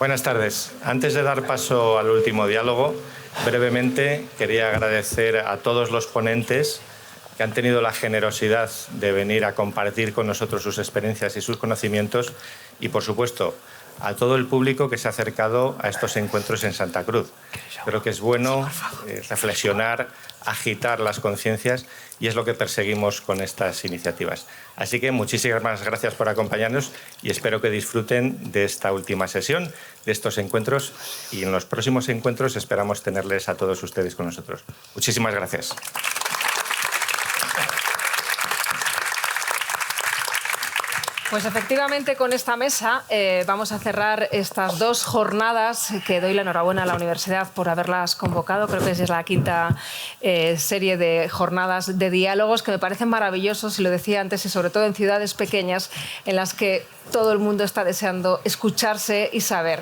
Buenas tardes. Antes de dar paso al último diálogo, brevemente quería agradecer a todos los ponentes que han tenido la generosidad de venir a compartir con nosotros sus experiencias y sus conocimientos y, por supuesto, a todo el público que se ha acercado a estos encuentros en Santa Cruz. Creo que es bueno reflexionar, agitar las conciencias y es lo que perseguimos con estas iniciativas. Así que muchísimas gracias por acompañarnos y espero que disfruten de esta última sesión, de estos encuentros, y en los próximos encuentros esperamos tenerles a todos ustedes con nosotros. Muchísimas gracias. Pues efectivamente con esta mesa vamos a cerrar estas dos jornadas que doy la enhorabuena a la universidad por haberlas convocado. Creo que es la quinta serie de jornadas de diálogos que me parecen maravillosos, y lo decía antes, y sobre todo en ciudades pequeñas en las que todo el mundo está deseando escucharse y saber.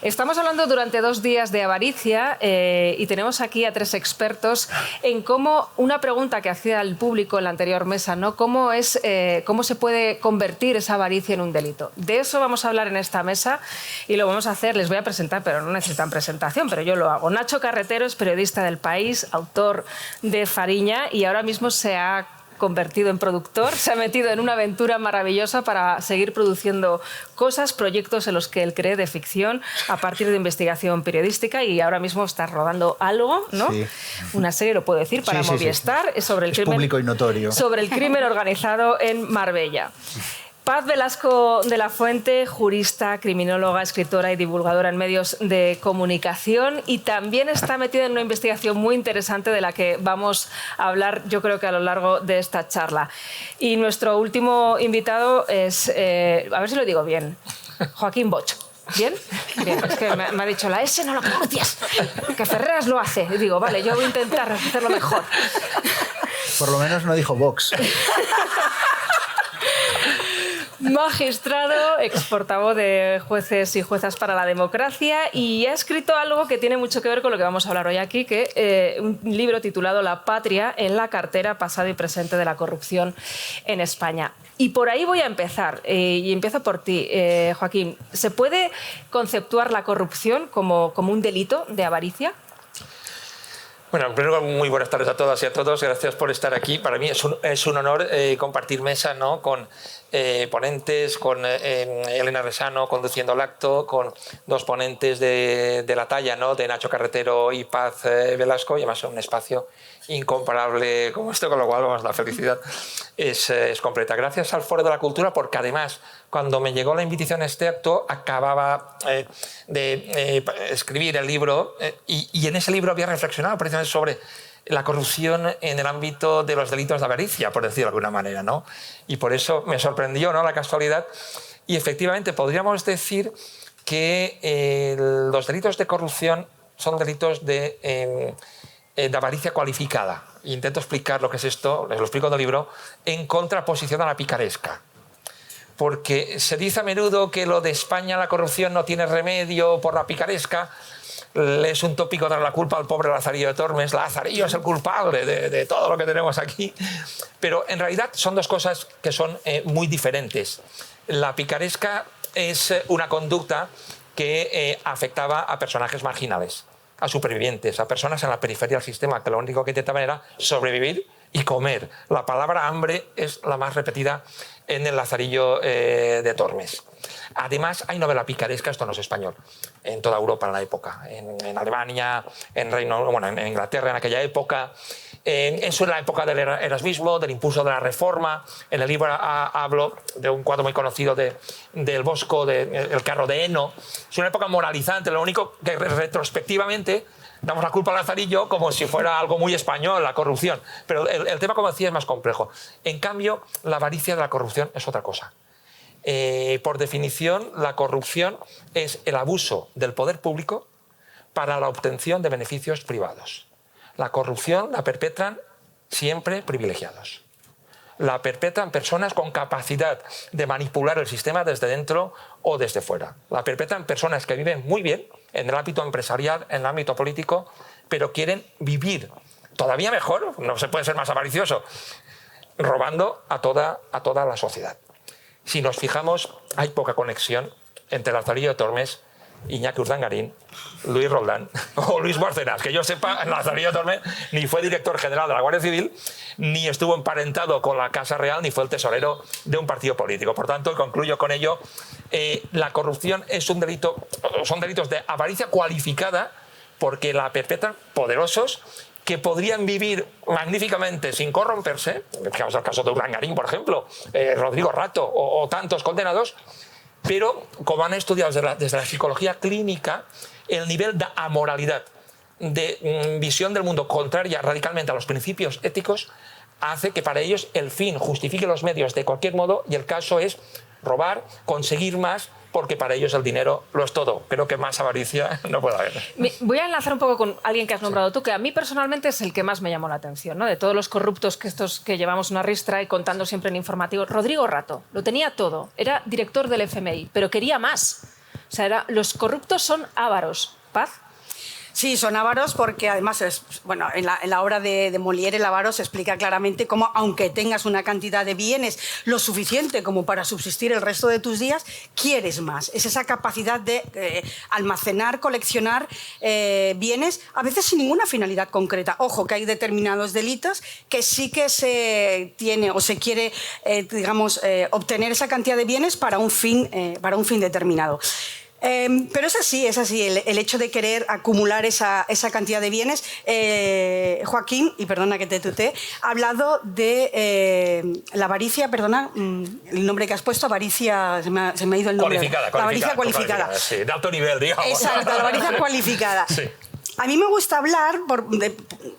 Estamos hablando durante 2 días de avaricia y tenemos aquí a 3 expertos en cómo, una pregunta que hacía el público en la anterior mesa, ¿no? ¿Cómo se puede convertir esa avaricia en un delito? De eso vamos a hablar en esta mesa y lo vamos a hacer, les voy a presentar, pero no necesitan presentación, pero yo lo hago. Nacho Carretero es periodista del País, autor de Fariña, y ahora mismo se ha convertido en productor, se ha metido en una aventura maravillosa para seguir produciendo cosas, proyectos en los que él cree, de ficción, a partir de investigación periodística, y ahora mismo está rodando algo, ¿no? Sí. Una serie, lo puedo decir, para Movistar, sobre el crimen, público y notorio. Sobre el crimen organizado en Marbella. Paz Velasco de la Fuente, jurista, criminóloga, escritora y divulgadora en medios de comunicación, y también está metida en una investigación muy interesante de la que vamos a hablar, yo creo que a lo largo de esta charla. Y nuestro último invitado es, a ver si lo digo bien, Joaquín Boch. ¿Bien? Bien, es que me ha dicho la S no lo pronuncias, que Ferreras lo hace. Y digo, vale, yo voy a intentar hacerlo mejor. Por lo menos no dijo Vox. Magistrado, ex portavoz de Jueces y Juezas para la Democracia, y ha escrito algo que tiene mucho que ver con lo que vamos a hablar hoy aquí, que un libro titulado La patria en la cartera, pasado y presente de la corrupción en España. Y por ahí voy a empezar, y empiezo por ti, Joaquín. ¿Se puede conceptuar la corrupción como un delito de avaricia? Bueno, primero, muy buenas tardes a todas y a todos. Gracias por estar aquí. Para mí es un honor compartir mesa, ¿no?, con ponentes, con Elena Resano conduciendo el acto, con 2 ponentes de la talla, ¿no?, de Nacho Carretero y Paz Velasco, y además un espacio incomparable como esto, con lo cual, vamos, la felicidad es completa. Gracias al Foro de la Cultura, porque además, cuando me llegó la invitación a este acto, acababa de escribir el libro, y en ese libro había reflexionado precisamente sobre la corrupción en el ámbito de los delitos de avaricia, por decirlo de alguna manera, ¿no? Y por eso me sorprendió, ¿no?, la casualidad. Y efectivamente podríamos decir que los delitos de corrupción son delitos de avaricia cualificada. Intento explicar lo que es esto, les lo explico en el libro, en contraposición a la picaresca. Porque se dice a menudo que lo de España, la corrupción, no tiene remedio por la picaresca. Es un tópico dar la culpa al pobre Lazarillo de Tormes. Lazarillo es el culpable de todo lo que tenemos aquí. Pero en realidad son 2 cosas que son muy diferentes. La picaresca es una conducta que afectaba a personajes marginales, a supervivientes, a personas en la periferia del sistema, que lo único que intentaban era sobrevivir y comer. La palabra hambre es la más repetida en el Lazarillo de Tormes. Además, hay novela picaresca, esto no es español, en toda Europa en la época, en Alemania, en Inglaterra en aquella época. Eso en la época del erasmismo, del impulso de la reforma. En el libro hablo de un cuadro muy conocido del Bosco, El carro de heno. Es una época moralizante, lo único que retrospectivamente damos la culpa al Lazarillo como si fuera algo muy español, la corrupción. Pero el tema, como decía, es más complejo. En cambio, la avaricia de la corrupción es otra cosa. Por definición, la corrupción es el abuso del poder público para la obtención de beneficios privados. La corrupción la perpetran siempre privilegiados. La perpetran personas con capacidad de manipular el sistema desde dentro o desde fuera. La perpetran personas que viven muy bien en el ámbito empresarial, en el ámbito político, pero quieren vivir todavía mejor, no se puede ser más avaricioso, robando a toda la sociedad. Si nos fijamos, hay poca conexión entre Lazarillo de Tormes Iñaki Urdangarín, Luis Roldán o Luis Bárcenas. Que yo sepa, Nazario Torme ni fue director general de la Guardia Civil, ni estuvo emparentado con la Casa Real, ni fue el tesorero de un partido político. Por tanto, concluyo con ello, la corrupción es un delito, son delitos de avaricia cualificada porque la perpetran poderosos que podrían vivir magníficamente sin corromperse, fijamos el caso de Urdangarín, por ejemplo, Rodrigo Rato o tantos condenados, pero como han estudiado desde la psicología clínica, el nivel de amoralidad, de visión del mundo contraria radicalmente a los principios éticos, hace que para ellos el fin justifique los medios de cualquier modo, y el caso es robar, conseguir más, porque para ellos el dinero lo es todo. Creo que más avaricia no puede haber. Voy a enlazar un poco con alguien que has nombrado tú, que a mí personalmente es el que más me llamó la atención, ¿no? De todos los corruptos que llevamos una ristra y contando siempre en informativo. Rodrigo Rato, lo tenía todo, era director del FMI, pero quería más. O sea, los corruptos son ávaros. ¿Paz? Sí, son ávaros porque además, bueno, en la obra de Molière, el avaro se explica claramente cómo, aunque tengas una cantidad de bienes lo suficiente como para subsistir el resto de tus días, quieres más. Es esa capacidad de almacenar, coleccionar bienes, a veces sin ninguna finalidad concreta. Ojo, que hay determinados delitos que sí que se tiene o se quiere, digamos, obtener esa cantidad de bienes para un fin determinado. Pero es así, el hecho de querer acumular esa cantidad de bienes. Joaquín, y perdona que te tuteé, ha hablado de la avaricia, perdona, el nombre que has puesto, avaricia, se me ha ido el nombre. Cualificada. La avaricia cualificada. Sí, de alto nivel, digamos. Exacto, la avaricia cualificada. Sí. A mí me gusta hablar,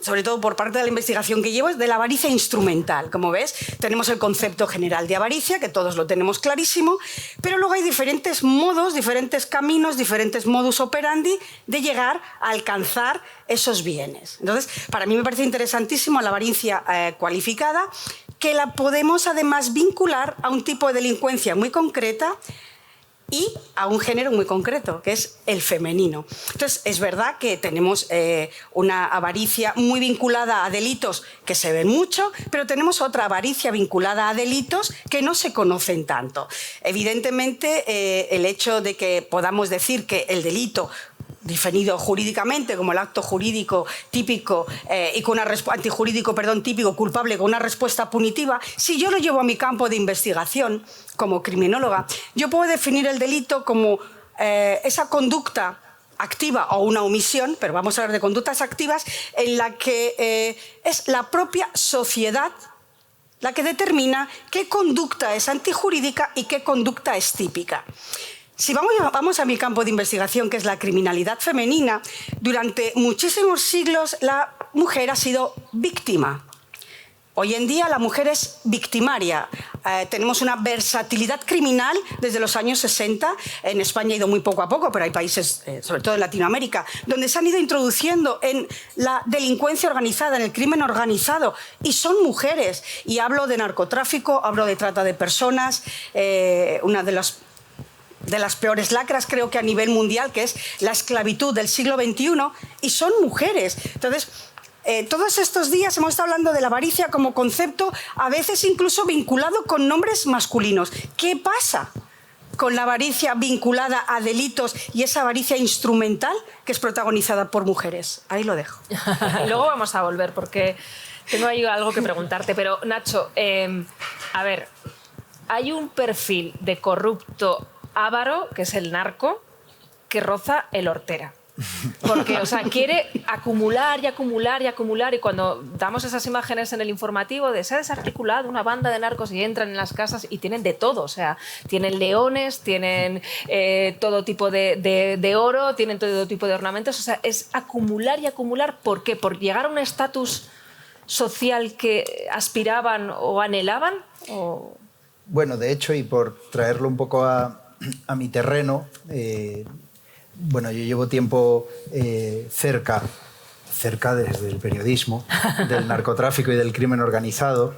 sobre todo por parte de la investigación que llevo, de la avaricia instrumental. Como ves, tenemos el concepto general de avaricia, que todos lo tenemos clarísimo, pero luego hay diferentes modos, diferentes caminos, diferentes modus operandi de llegar a alcanzar esos bienes. Entonces, para mí me parece interesantísimo la avaricia cualificada, que la podemos además vincular a un tipo de delincuencia muy concreta y a un género muy concreto, que es el femenino. Entonces, es verdad que tenemos una avaricia muy vinculada a delitos que se ven mucho, pero tenemos otra avaricia vinculada a delitos que no se conocen tanto. Evidentemente, el hecho de que podamos decir que el delito definido jurídicamente como el acto jurídico típico y con una antijurídico, perdón, típico culpable con una respuesta punitiva, si yo lo llevo a mi campo de investigación como criminóloga, yo puedo definir el delito como esa conducta activa o una omisión, pero vamos a hablar de conductas activas, en la que es la propia sociedad la que determina qué conducta es antijurídica y qué conducta es típica. Si vamos a mi campo de investigación, que es la criminalidad femenina, durante muchísimos siglos la mujer ha sido víctima. Hoy en día la mujer es victimaria. Tenemos una versatilidad criminal desde los años 60. En España ha ido muy poco a poco, pero hay países, sobre todo en Latinoamérica, donde se han ido introduciendo en la delincuencia organizada, en el crimen organizado, y son mujeres. Y hablo de narcotráfico, hablo de trata de personas, una de las peores lacras, creo que a nivel mundial, que es la esclavitud del siglo XXI, y son mujeres. Entonces, todos estos días hemos estado hablando de la avaricia como concepto, a veces incluso vinculado con nombres masculinos. ¿Qué pasa con la avaricia vinculada a delitos y esa avaricia instrumental que es protagonizada por mujeres? Ahí lo dejo. Luego vamos a volver, porque tengo ahí algo que preguntarte. Pero, Nacho, a ver, hay un perfil de corrupto avaro, que es el narco, que roza el hortera. Porque, o sea, quiere acumular y acumular y acumular, y cuando damos esas imágenes en el informativo de se ha desarticulado una banda de narcos y entran en las casas y tienen de todo, o sea, tienen leones, tienen todo tipo de oro, tienen todo tipo de ornamentos, o sea, es acumular y acumular. ¿Por qué? ¿Por llegar a un estatus social que aspiraban o anhelaban? ¿O? Bueno, de hecho, y por traerlo un poco a mi terreno, bueno, yo llevo tiempo cerca desde el periodismo, del narcotráfico y del crimen organizado,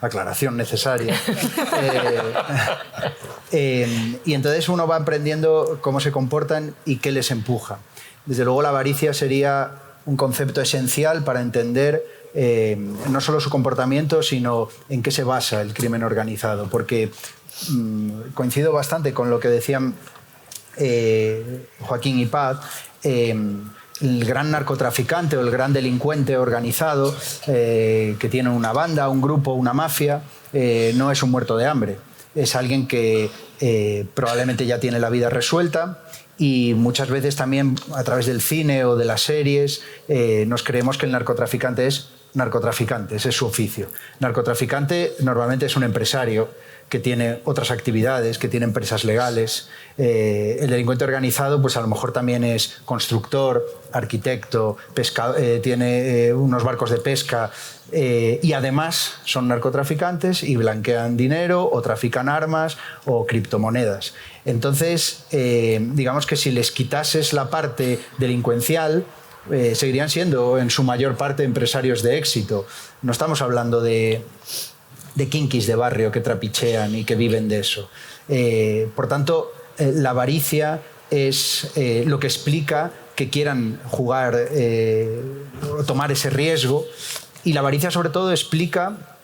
aclaración necesaria, y entonces uno va aprendiendo cómo se comportan y qué les empuja. Desde luego la avaricia sería un concepto esencial para entender no solo su comportamiento, sino en qué se basa el crimen organizado, porque coincido bastante con lo que decían Joaquín y Paz, el gran narcotraficante o el gran delincuente organizado que tiene una banda, un grupo, una mafia, no es un muerto de hambre. Es alguien que probablemente ya tiene la vida resuelta, y muchas veces también a través del cine o de las series nos creemos que el narcotraficante es narcotraficante, ese es su oficio. Narcotraficante normalmente es un empresario que tiene otras actividades, que tiene empresas legales. El delincuente organizado pues a lo mejor también es constructor, arquitecto, tiene unos barcos de pesca, y además son narcotraficantes y blanquean dinero o trafican armas o criptomonedas. Entonces, digamos que si les quitases la parte delincuencial, seguirían siendo en su mayor parte empresarios de éxito. No estamos hablando de kinkis de barrio que trapichean y que viven de eso. Por tanto, la avaricia es lo que explica que quieran jugar o tomar ese riesgo, y la avaricia sobre todo explica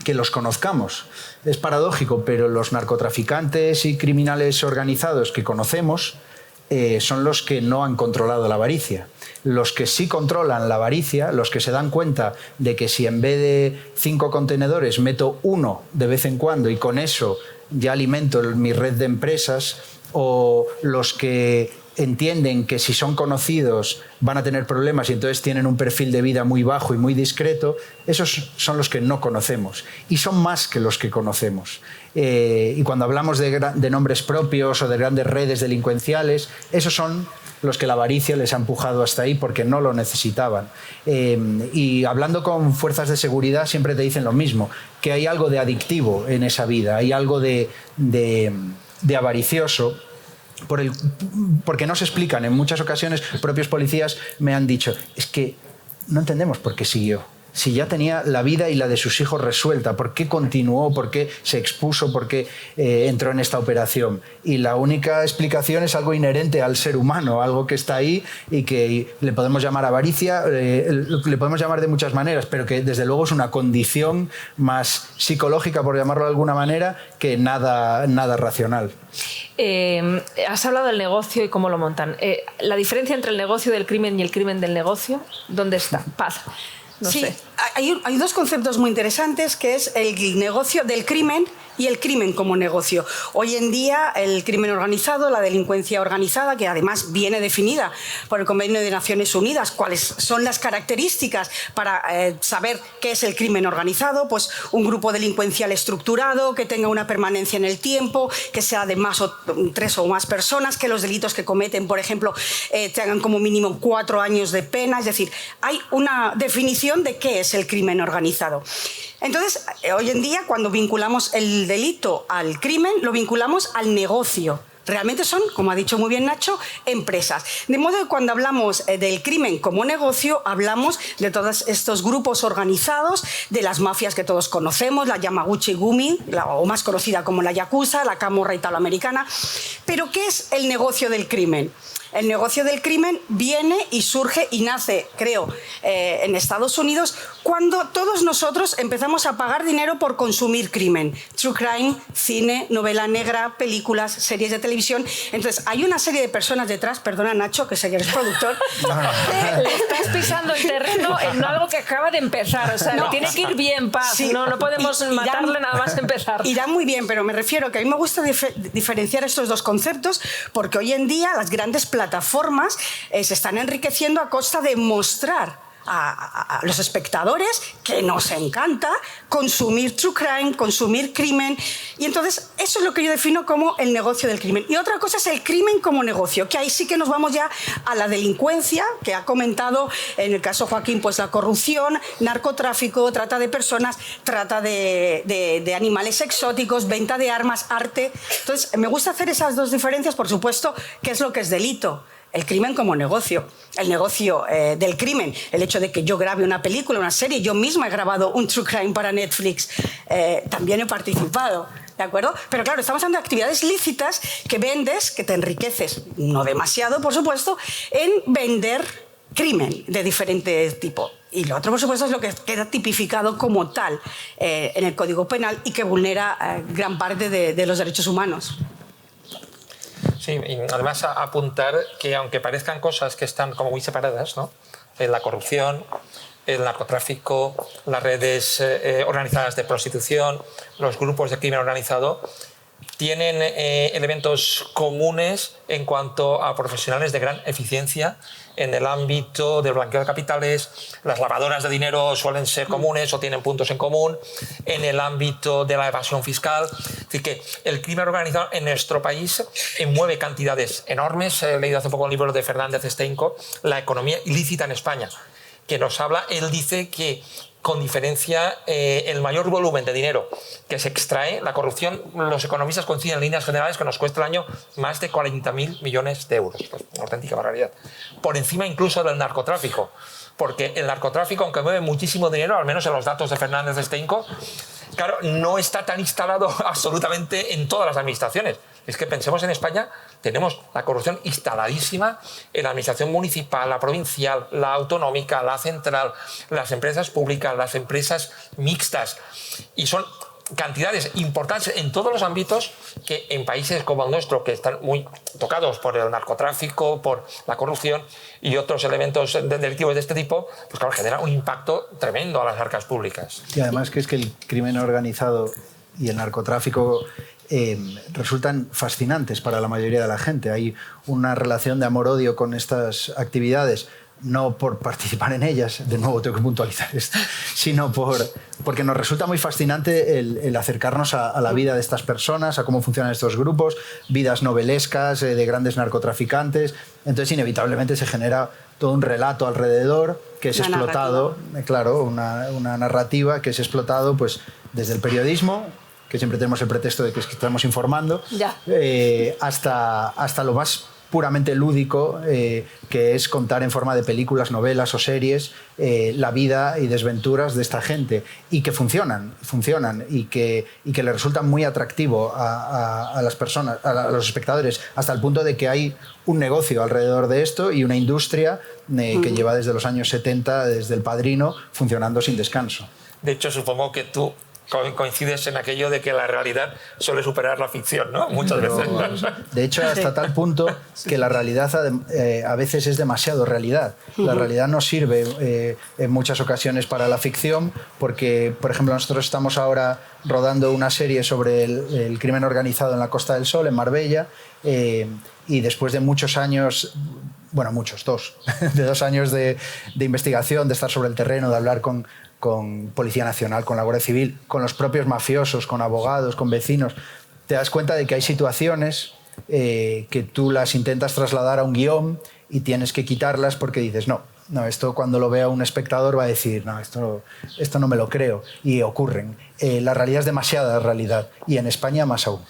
que los conozcamos. Es paradójico, pero los narcotraficantes y criminales organizados que conocemos son los que no han controlado la avaricia. Los que sí controlan la avaricia, los que se dan cuenta de que si en vez de 5 contenedores meto 1 de vez en cuando y con eso ya alimento mi red de empresas, o los que entienden que si son conocidos van a tener problemas y entonces tienen un perfil de vida muy bajo y muy discreto, esos son los que no conocemos, y son más que los que conocemos. Y cuando hablamos de nombres propios o de grandes redes delincuenciales, esos son los que la avaricia les ha empujado hasta ahí porque no lo necesitaban. Y hablando con fuerzas de seguridad siempre te dicen lo mismo, que hay algo de adictivo en esa vida, hay algo de avaricioso, porque no se explican. En muchas ocasiones propios policías me han dicho, es que no entendemos por qué siguió. Si ya tenía la vida y la de sus hijos resuelta, ¿por qué continuó? ¿Por qué se expuso? ¿Por qué entró en esta operación? Y la única explicación es algo inherente al ser humano, algo que está ahí y que le podemos llamar avaricia, le podemos llamar de muchas maneras, pero que desde luego es una condición más psicológica, por llamarlo de alguna manera, que nada racional. Has hablado del negocio y cómo lo montan. ¿La diferencia entre el negocio del crimen y el crimen del negocio, dónde está? Paz. No sí, sé. Hay dos conceptos muy interesantes, que es el negocio del crimen y el crimen como negocio. Hoy en día el crimen organizado, la delincuencia organizada, que además viene definida por el Convenio de Naciones Unidas, cuáles son las características para saber qué es el crimen organizado, pues un grupo delincuencial estructurado, que tenga una permanencia en el tiempo, que sea de tres o más personas, que los delitos que cometen, por ejemplo, tengan como mínimo 4 años de pena. Es decir, hay una definición de qué es el crimen organizado. Entonces, hoy en día, cuando vinculamos el delito al crimen, lo vinculamos al negocio. Realmente son, como ha dicho muy bien Nacho, empresas. De modo que cuando hablamos del crimen como negocio, hablamos de todos estos grupos organizados, de las mafias que todos conocemos, la Yamaguchi-gumi, o más conocida como la Yakuza, la Camorra italoamericana. Pero, ¿qué es el negocio del crimen? El negocio del crimen viene y surge y nace, creo, en Estados Unidos, cuando todos nosotros empezamos a pagar dinero por consumir crimen. True crime, cine, novela negra, películas, series de televisión. Entonces, hay una serie de personas detrás, perdona Nacho, que sé que eres productor. Le estás pisando el terreno en algo que acaba de empezar. O sea, le tiene que ir bien, Paz. Sí. No podemos matarle nada más empezar. Irá muy bien, pero me refiero que a mí me gusta diferenciar estos dos conceptos, porque hoy en día las grandes plataformas se están enriqueciendo a costa de mostrar a los espectadores que nos encanta consumir true crime, consumir crimen, y entonces eso es lo que yo defino como el negocio del crimen. Y otra cosa es el crimen como negocio, que ahí sí que nos vamos ya a la delincuencia, que ha comentado en el caso Joaquín, pues la corrupción, narcotráfico, trata de personas, trata de animales exóticos, venta de armas, arte. Entonces me gusta hacer esas dos diferencias. Por supuesto, ¿qué es lo que es delito? El crimen como negocio, el negocio del crimen, el hecho de que yo grabe una película, una serie, yo misma he grabado un true crime para Netflix, también he participado, ¿de acuerdo? Pero claro, estamos hablando de actividades lícitas que vendes, que te enriqueces, no demasiado, por supuesto, en vender crimen de diferente tipo. Y lo otro, por supuesto, es lo que queda tipificado como tal en el Código Penal y que vulnera gran parte de los derechos humanos. Sí, y además apuntar que aunque parezcan cosas que están como muy separadas, ¿no? La corrupción, el narcotráfico, las redes organizadas de prostitución, los grupos de crimen organizado, tienen elementos comunes en cuanto a profesionales de gran eficiencia en el ámbito del blanqueo de capitales. Las lavadoras de dinero suelen ser comunes o tienen puntos en común. En el ámbito de la evasión fiscal. Es decir, que el crimen organizado en nuestro país mueve cantidades enormes. He leído hace poco un libro de Fernández Steinko, La economía ilícita en España, que nos habla. Él dice que, con diferencia, el mayor volumen de dinero que se extrae, la corrupción, los economistas coinciden en líneas generales que nos cuesta al año más de 40.000 millones de euros. Es una auténtica barbaridad. Por encima incluso del narcotráfico. Porque el narcotráfico, aunque mueve muchísimo dinero, al menos en los datos de Fernández Steinko, claro, no está tan instalado absolutamente en todas las administraciones. Es que pensemos en España, tenemos la corrupción instaladísima en la administración municipal, la provincial, la autonómica, la central, las empresas públicas, las empresas mixtas. Y son cantidades importantes en todos los ámbitos que en países como el nuestro, que están muy tocados por el narcotráfico, por la corrupción y otros elementos delictivos de este tipo, pues claro, genera un impacto tremendo a las arcas públicas. Y además que es que el crimen organizado y el narcotráfico resultan fascinantes para la mayoría de la gente. Hay una relación de amor-odio con estas actividades, no por participar en ellas, de nuevo tengo que puntualizar esto, sino porque nos resulta muy fascinante el acercarnos a la vida de estas personas, a cómo funcionan estos grupos, vidas novelescas de grandes narcotraficantes. Entonces, inevitablemente se genera todo un relato alrededor que es explotado, claro, una narrativa que es explotado pues, desde el periodismo, que siempre tenemos el pretexto de que estamos informando, hasta lo más puramente lúdico, que es contar en forma de películas, novelas o series la vida y desventuras de esta gente, y que funcionan y que le resultan muy atractivo a las personas, a los espectadores, hasta el punto de que hay un negocio alrededor de esto y una industria que lleva desde los años 70, desde El Padrino, funcionando sin descanso. De hecho, supongo que tú coincides en aquello de que la realidad suele superar la ficción, ¿no? Muchas veces. De hecho, hasta tal punto que la realidad a veces es demasiado realidad. La realidad no sirve en muchas ocasiones para la ficción porque, por ejemplo, nosotros estamos ahora rodando una serie sobre el crimen organizado en la Costa del Sol, en Marbella, y después de muchos años, bueno, de 2 años de investigación, de estar sobre el terreno, de hablar con Policía Nacional, con la Guardia Civil, con los propios mafiosos, con abogados, con vecinos, te das cuenta de que hay situaciones que tú las intentas trasladar a un guión y tienes que quitarlas porque dices, no, esto cuando lo vea un espectador va a decir, no, esto no me lo creo, y ocurren. La realidad es demasiada realidad, y en España más aún.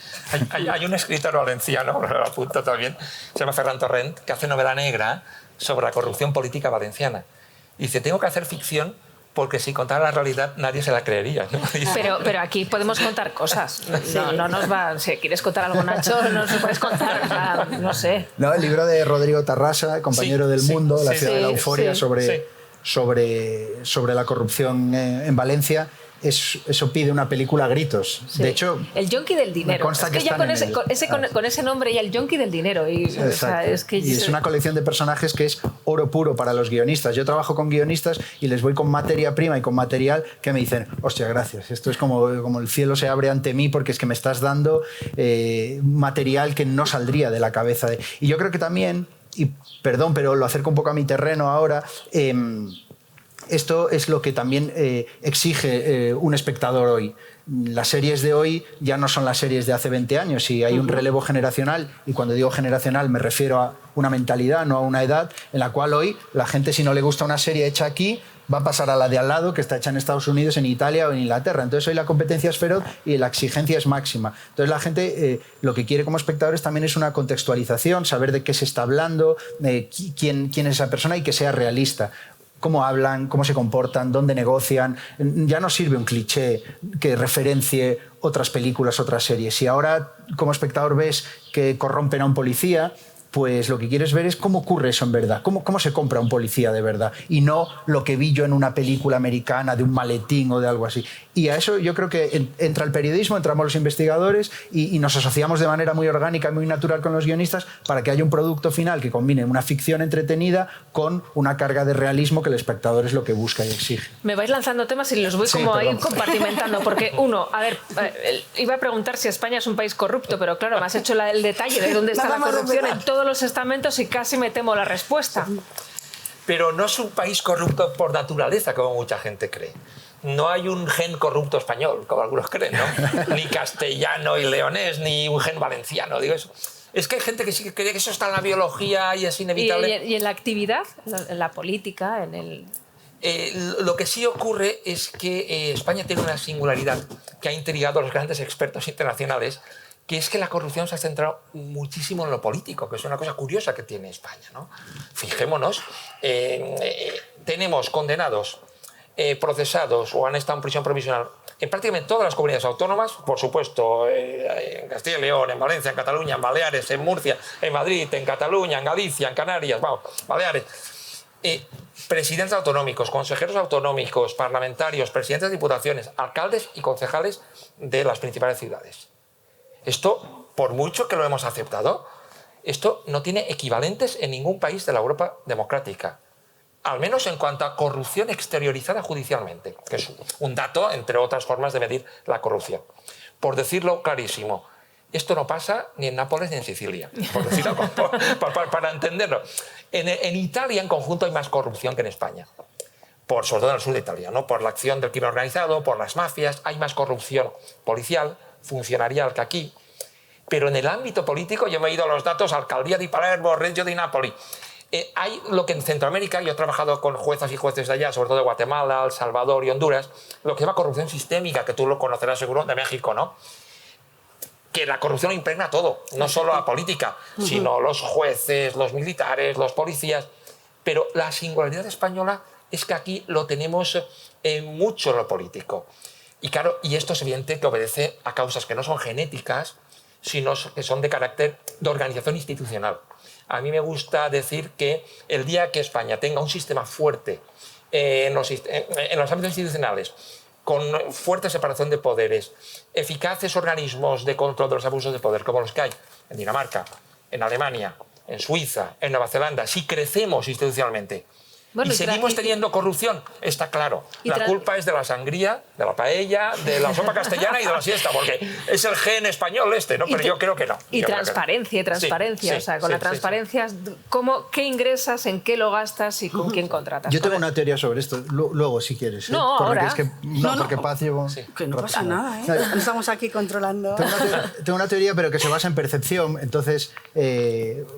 Hay un escritor valenciano, lo apunto también, se llama Ferran Torrent, que hace novela negra sobre la corrupción política valenciana. Y dice, tengo que hacer ficción porque si contara la realidad nadie se la creería, ¿no? Pero aquí podemos contar cosas. No nos va. Si quieres contar algo, Nacho, no nos puedes contar. O sea, no sé. No, el libro de Rodrigo Tarrasa, Compañero del Mundo, La ciudad de la euforia, sobre la corrupción en Valencia. Eso pide una película a gritos. Sí. De hecho, el yonki del dinero. Me consta que ya con ese nombre ya el yonki del dinero. Y es una colección de personajes que es oro puro para los guionistas. Yo trabajo con guionistas y les voy con materia prima y con material que me dicen, hostia, gracias, esto es como el cielo se abre ante mí porque es que me estás dando material que no saldría de la cabeza. Y yo creo que también, y perdón, pero lo acerco un poco a mi terreno ahora, esto es lo que también exige un espectador hoy. Las series de hoy ya no son las series de hace 20 años y hay un relevo generacional, y cuando digo generacional me refiero a una mentalidad, no a una edad, en la cual hoy la gente, si no le gusta una serie hecha aquí, va a pasar a la de al lado, que está hecha en Estados Unidos, en Italia o en Inglaterra. Entonces hoy la competencia es feroz y la exigencia es máxima. Entonces la gente lo que quiere como espectadores también es una contextualización, saber de qué se está hablando, quién es esa persona, y que sea realista. Cómo hablan, cómo se comportan, dónde negocian. Ya no sirve un cliché que referencie otras películas, otras series. Si ahora como espectador ves que corrompen a un policía, pues lo que quieres ver es cómo ocurre eso en verdad, cómo se compra un policía de verdad, y no lo que vi yo en una película americana de un maletín o de algo así. Y a eso yo creo que entra el periodismo, entramos los investigadores y nos asociamos de manera muy orgánica, muy natural con los guionistas para que haya un producto final que combine una ficción entretenida con una carga de realismo que el espectador es lo que busca y exige. Me vais lanzando temas y los voy como ahí compartimentando, porque uno, a ver, iba a preguntar si España es un país corrupto, pero claro, me has hecho el detalle de dónde está la corrupción en todos los estamentos y casi me temo la respuesta. Pero no es un país corrupto por naturaleza, como mucha gente cree. No hay un gen corrupto español, como algunos creen, ¿no? Ni castellano y leonés, ni un gen valenciano, digo eso. Es que hay gente que sí que cree que eso está en la biología y es inevitable. ¿Y en la actividad, en la política, en el...? Lo que sí ocurre es que España tiene una singularidad que ha intrigado a los grandes expertos internacionales, que es que la corrupción se ha centrado muchísimo en lo político, que es una cosa curiosa que tiene España, ¿no? Fijémonos, tenemos condenados, procesados o han estado en prisión provisional en prácticamente todas las comunidades autónomas, por supuesto, en Castilla y León, en Valencia, en Cataluña, en Baleares, en Murcia, en Madrid, en Cataluña, en Galicia, en Canarias, vamos, Baleares. Presidentes autonómicos, consejeros autonómicos, parlamentarios, presidentes de diputaciones, alcaldes y concejales de las principales ciudades. Esto, por mucho que lo hemos aceptado, esto no tiene equivalentes en ningún país de la Europa democrática. Al menos en cuanto a corrupción exteriorizada judicialmente, que es un dato, entre otras formas de medir la corrupción. Por decirlo clarísimo, esto no pasa ni en Nápoles ni en Sicilia, por decirlo, para entenderlo. En Italia, en conjunto, hay más corrupción que en España. Sobre todo en el sur de Italia, ¿no? Por la acción del crimen organizado, por las mafias, hay más corrupción policial, funcionarial que aquí. Pero en el ámbito político, yo me he ido a los datos, Alcaldía di Palermo, Reggio di Napoli. Hay lo que en Centroamérica, yo he trabajado con juezas y jueces de allá, sobre todo de Guatemala, El Salvador y Honduras, lo que se llama corrupción sistémica, que tú lo conocerás seguro, de México, ¿no? Que la corrupción impregna todo, no solo la política, sino los jueces, los militares, los policías. Pero la singularidad española es que aquí lo tenemos mucho en lo político. Y claro, y esto es evidente que obedece a causas que no son genéticas, sino que son de carácter de organización institucional. A mí me gusta decir que el día que España tenga un sistema fuerte en los ámbitos institucionales, con fuerte separación de poderes, eficaces organismos de control de los abusos de poder, como los que hay en Dinamarca, en Alemania, en Suiza, en Nueva Zelanda, si crecemos institucionalmente, bueno, y seguimos teniendo corrupción, está claro. La culpa es de la sangría, de la paella, de la sopa castellana y de la siesta, porque es el gen español este, ¿no? Pero yo creo que no. Y transparencia, transparencia. O sea, con la transparencia, ¿qué ingresas, en qué lo gastas y con quién contratas? Yo tengo una teoría sobre esto, luego si quieres. No, ahora. Porque Paz llevo... Que no pasa nada, ¿eh? No estamos aquí controlando. Tengo una teoría, pero que se basa en percepción, entonces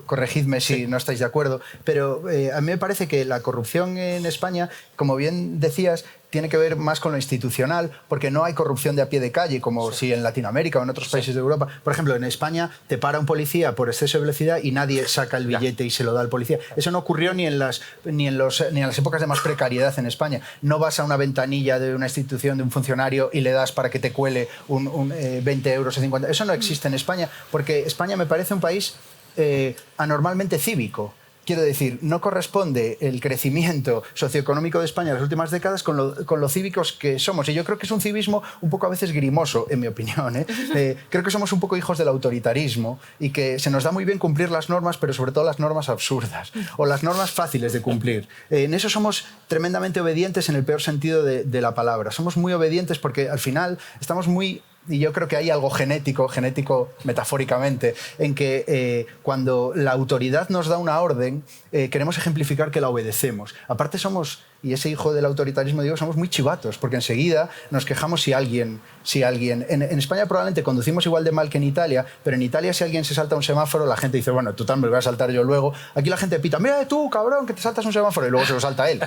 corregidme si no estáis de acuerdo, pero a mí me parece que la corrupción en España, como bien decías, tiene que ver más con lo institucional, porque no hay corrupción de a pie de calle, como si en Latinoamérica o en otros países de Europa. Por ejemplo, en España te para un policía por exceso de velocidad y nadie saca el billete y se lo da al policía. Eso no ocurrió ni en las épocas de más precariedad en España. No vas a una ventanilla de una institución, de un funcionario, y le das para que te cuele 20 euros o 50. Eso no existe en España, porque España me parece un país anormalmente cívico. Quiero decir, no corresponde el crecimiento socioeconómico de España en las últimas décadas con lo cívicos que somos. Y yo creo que es un civismo un poco a veces grimoso, en mi opinión, ¿eh? Creo que somos un poco hijos del autoritarismo y que se nos da muy bien cumplir las normas, pero sobre todo las normas absurdas o las normas fáciles de cumplir. En eso somos tremendamente obedientes en el peor sentido de la palabra. Somos muy obedientes porque al final estamos muy... Y yo creo que hay algo genético metafóricamente, en que cuando la autoridad nos da una orden, queremos ejemplificar que la obedecemos. Aparte somos, y ese hijo del autoritarismo, digo, somos muy chivatos, porque enseguida nos quejamos si alguien... En España probablemente conducimos igual de mal que en Italia, pero en Italia si alguien se salta un semáforo, la gente dice, bueno, total, me lo voy a saltar yo luego. Aquí la gente pita, mira tú, cabrón, que te saltas un semáforo, y luego se lo salta él.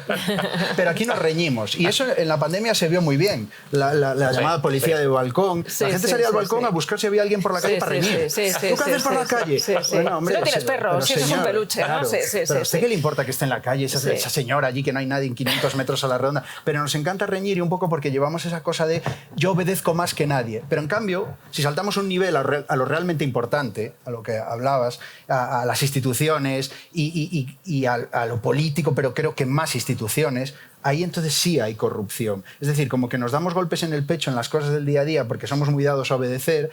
Pero aquí nos reñimos. Y eso en la pandemia se vio muy bien. La llamada policía de balcón. La gente salía al balcón a buscar si había alguien por la calle para reñir. ¿Tú qué haces por la calle? Bueno, hombre, si no tienes perro, si eso es un peluche, claro, ¿no? Pero ¿a usted qué le importa que esté en la calle esa señora allí, que no hay nadie 500 metros a la redonda, pero nos encanta reñir y un poco porque llevamos esa cosa de yo obedezco más que nadie. Pero en cambio, si saltamos un nivel a lo realmente importante, a lo que hablabas, a las instituciones y a lo político, pero creo que más instituciones, ahí entonces sí hay corrupción. Es decir, como que nos damos golpes en el pecho en las cosas del día a día porque somos muy dados a obedecer,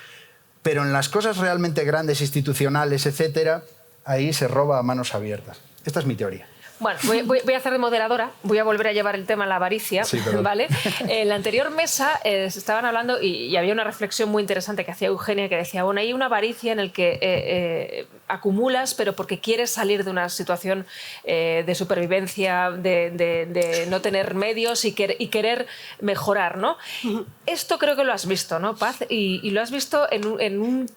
pero en las cosas realmente grandes, institucionales, etcétera, ahí se roba a manos abiertas. Esta es mi teoría. Bueno, voy a hacer de moderadora, voy a volver a llevar el tema a la avaricia, sí, ¿vale? En la anterior mesa se estaban hablando y había una reflexión muy interesante que hacía Eugenia que decía, bueno, hay una avaricia en el que acumulas, pero porque quieres salir de una situación de supervivencia, de no tener medios y querer mejorar, ¿no? Esto creo que lo has visto, ¿no, Paz? Y lo has visto en un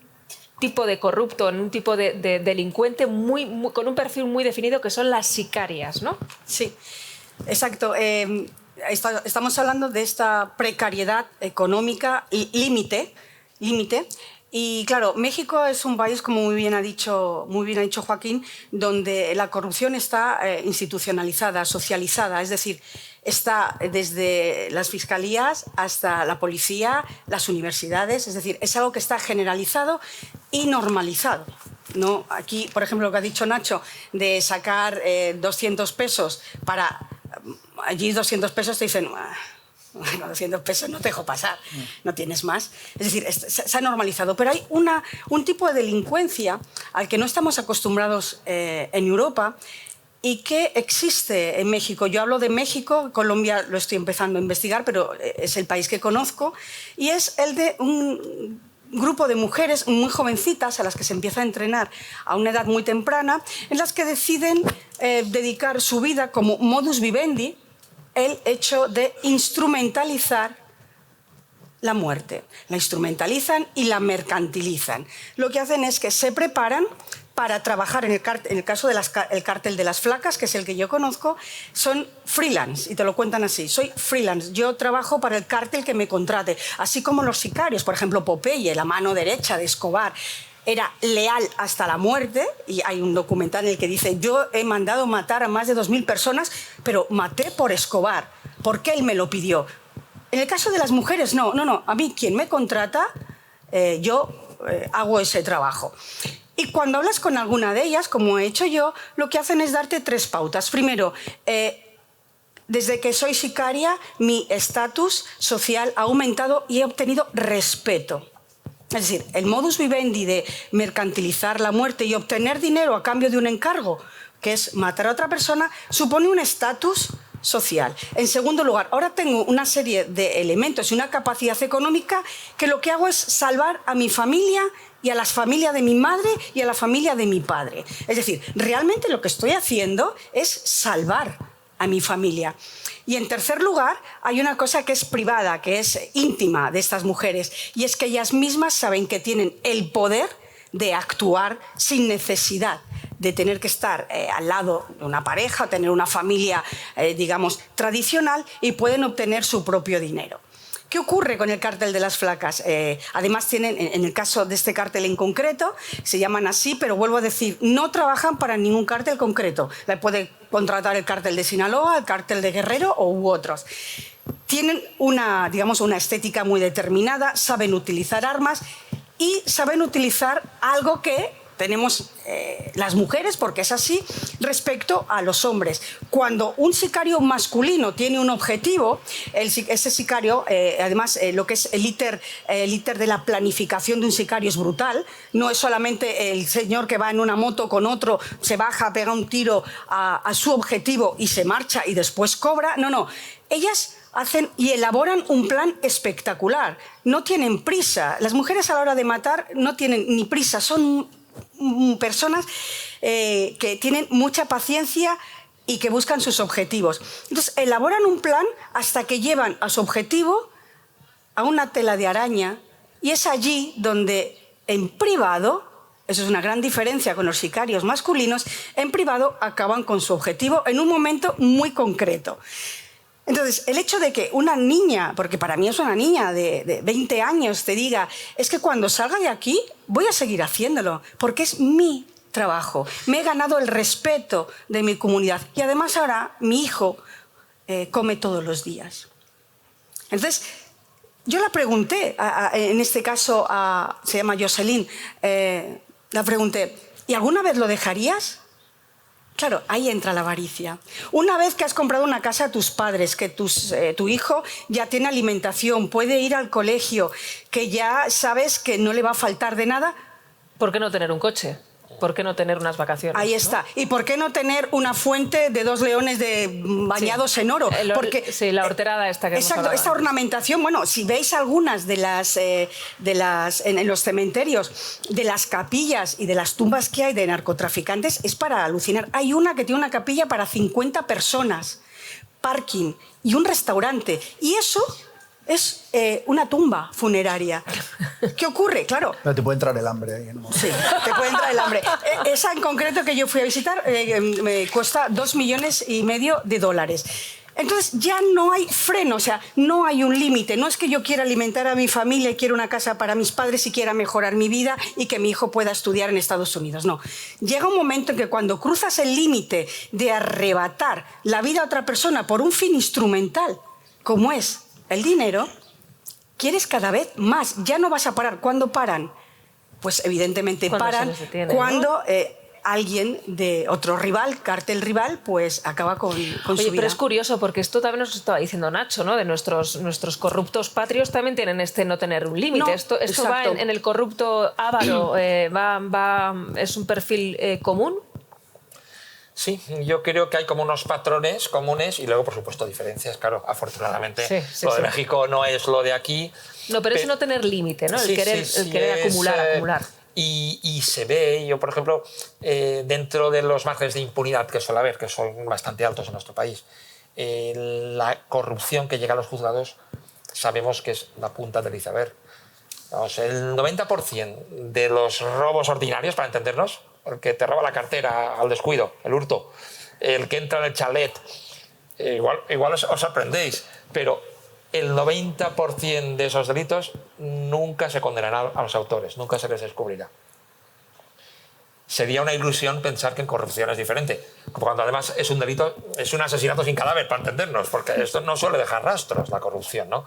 tipo de corrupto, en un tipo de delincuente con un perfil muy definido que son las sicarias, ¿no? Sí, exacto. Estamos hablando de esta precariedad económica límite. Y claro, México es un país, como muy bien ha dicho Joaquín, donde la corrupción está institucionalizada, socializada, es decir, está desde las fiscalías hasta la policía, las universidades, es decir, es algo que está generalizado y normalizado. ¿No? Aquí, por ejemplo, lo que ha dicho Nacho, de sacar 200 pesos para... Allí 200 pesos te dicen... Bueno, 200 pesos no te dejo pasar, no tienes más. Es decir, se ha normalizado. Pero hay un tipo de delincuencia al que no estamos acostumbrados en Europa y que existe en México. Yo hablo de México, Colombia lo estoy empezando a investigar, pero es el país que conozco, y es el de un grupo de mujeres muy jovencitas a las que se empieza a entrenar a una edad muy temprana, en las que deciden dedicar su vida como modus vivendi el hecho de instrumentalizar la muerte. La instrumentalizan y la mercantilizan. Lo que hacen es que se preparan para trabajar en el caso del cártel de las flacas, que es el que yo conozco, son freelance, y te lo cuentan así, soy freelance, yo trabajo para el cártel que me contrate, así como los sicarios, por ejemplo, Popeye, la mano derecha de Escobar, era leal hasta la muerte, y hay un documental en el que dice, yo he mandado matar a más de 2.000 personas, pero maté por Escobar, porque él me lo pidió. En el caso de las mujeres, no, a mí quien me contrata, yo hago ese trabajo. Y cuando hablas con alguna de ellas, como he hecho yo, lo que hacen es darte 3 pautas. Primero, desde que soy sicaria, mi estatus social ha aumentado y he obtenido respeto. Es decir, el modus vivendi de mercantilizar la muerte y obtener dinero a cambio de un encargo, que es matar a otra persona, supone un estatus social. En segundo lugar, ahora tengo una serie de elementos y una capacidad económica que lo que hago es salvar a mi familia y a la familia de mi madre y a la familia de mi padre. Es decir, realmente lo que estoy haciendo es salvar a mi familia. Y en tercer lugar, hay una cosa que es privada, que es íntima de estas mujeres, y es que ellas mismas saben que tienen el poder de actuar sin necesidad de tener que estar al lado de una pareja, tener una familia, digamos, tradicional, y pueden obtener su propio dinero. ¿Qué ocurre con el cártel de las flacas? Además tienen, en el caso de este cártel en concreto, se llaman así, pero vuelvo a decir, no trabajan para ningún cártel concreto. La puede contratar el cártel de Sinaloa, el cártel de Guerrero u otros. Tienen una, digamos, una estética muy determinada, saben utilizar armas y saben utilizar algo que tenemos las mujeres, porque es así, respecto a los hombres. Cuando un sicario masculino tiene un objetivo, ese sicario, además, lo que es el íter de la planificación de un sicario es brutal. No es solamente el señor que va en una moto con otro, se baja, pega un tiro a su objetivo y se marcha y después cobra. No. Ellas hacen y elaboran un plan espectacular. No tienen prisa. Las mujeres a la hora de matar no tienen ni prisa. Son personas que tienen mucha paciencia y que buscan sus objetivos. Entonces, elaboran un plan hasta que llevan a su objetivo a una tela de araña, y es allí donde, en privado, eso es una gran diferencia con los sicarios masculinos, en privado acaban con su objetivo en un momento muy concreto. Entonces, el hecho de que una niña, porque para mí es una niña de 20 años, te diga, es que cuando salga de aquí voy a seguir haciéndolo, porque es mi trabajo. Me he ganado el respeto de mi comunidad. Y además ahora mi hijo come todos los días. Entonces, yo la pregunté, en este caso se llama Jocelyn, la pregunté, ¿y alguna vez lo dejarías? Claro, ahí entra la avaricia. Una vez que has comprado una casa a tus padres, que tu hijo ya tiene alimentación, puede ir al colegio, que ya sabes que no le va a faltar de nada. ¿Por qué no tener un coche? ¿Por qué no tener unas vacaciones? Ahí está. ¿No? ¿Y por qué no tener una fuente de 2 leones bañados en oro? Porque, sí, la horterada esta que exacto, hemos hablado esta ornamentación, bueno, si veis algunas en los cementerios, de las capillas y de las tumbas que hay de narcotraficantes, es para alucinar. Hay una que tiene una capilla para 50 personas, parking y un restaurante. Y eso es una tumba funeraria. ¿Qué ocurre? Claro. No te puede entrar el hambre ahí en un momento. Sí, te puede entrar el hambre. Esa en concreto que yo fui a visitar me cuesta $2,5 millones. Entonces ya no hay freno, o sea, no hay un límite. No es que yo quiera alimentar a mi familia y quiera una casa para mis padres y quiera mejorar mi vida y que mi hijo pueda estudiar en Estados Unidos. No. Llega un momento en que cuando cruzas el límite de arrebatar la vida a otra persona por un fin instrumental, como es el dinero, quieres cada vez más. Ya no vas a parar. ¿Cuándo paran? Pues evidentemente paran cuando alguien de otro rival, cártel rival, pues acaba con su vida. Pero es curioso porque esto también nos estaba diciendo Nacho, ¿no? De nuestros corruptos patrios también tienen no tener un límite. No, esto va en el corrupto avaro, es un perfil común. Sí, yo creo que hay como unos patrones comunes y luego, por supuesto, diferencias. Claro, afortunadamente, lo de México no es lo de aquí. No, pero es no tener límite, ¿no? El querer acumular. Y se ve, yo, por ejemplo, dentro de los márgenes de impunidad que suele haber, que son bastante altos en nuestro país, la corrupción que llega a los juzgados sabemos que es la punta del iceberg. Vamos, el 90% de los robos ordinarios, para entendernos, el que te roba la cartera al descuido, el hurto, el que entra en el chalet, igual os sorprendéis, pero el 90% de esos delitos nunca se condenarán a los autores, nunca se les descubrirá. Sería una ilusión pensar que en corrupción es diferente, cuando además es un delito, es un asesinato sin cadáver, para entendernos, porque esto no suele dejar rastros, la corrupción, ¿no?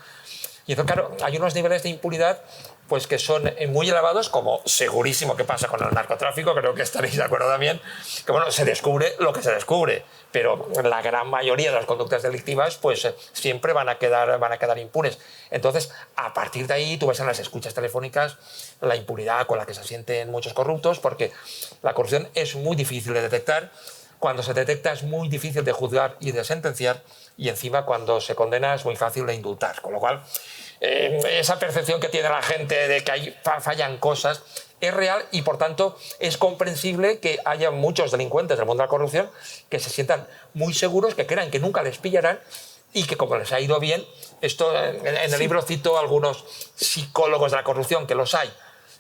Y entonces, claro, hay unos niveles de impunidad pues que son muy elevados, como segurísimo que pasa con el narcotráfico, creo que estaréis de acuerdo también, que bueno, se descubre lo que se descubre, pero la gran mayoría de las conductas delictivas pues siempre van a quedar impunes. Entonces, a partir de ahí, tú ves en las escuchas telefónicas la impunidad con la que se sienten muchos corruptos, porque la corrupción es muy difícil de detectar. Cuando se detecta es muy difícil de juzgar y de sentenciar, y encima cuando se condena es muy fácil de indultar, con lo cual esa percepción que tiene la gente de que fallan cosas es real y por tanto es comprensible que haya muchos delincuentes del mundo de la corrupción que se sientan muy seguros, que crean que nunca les pillarán y que como les ha ido bien, esto en el libro cito a algunos psicólogos de la corrupción, que los hay,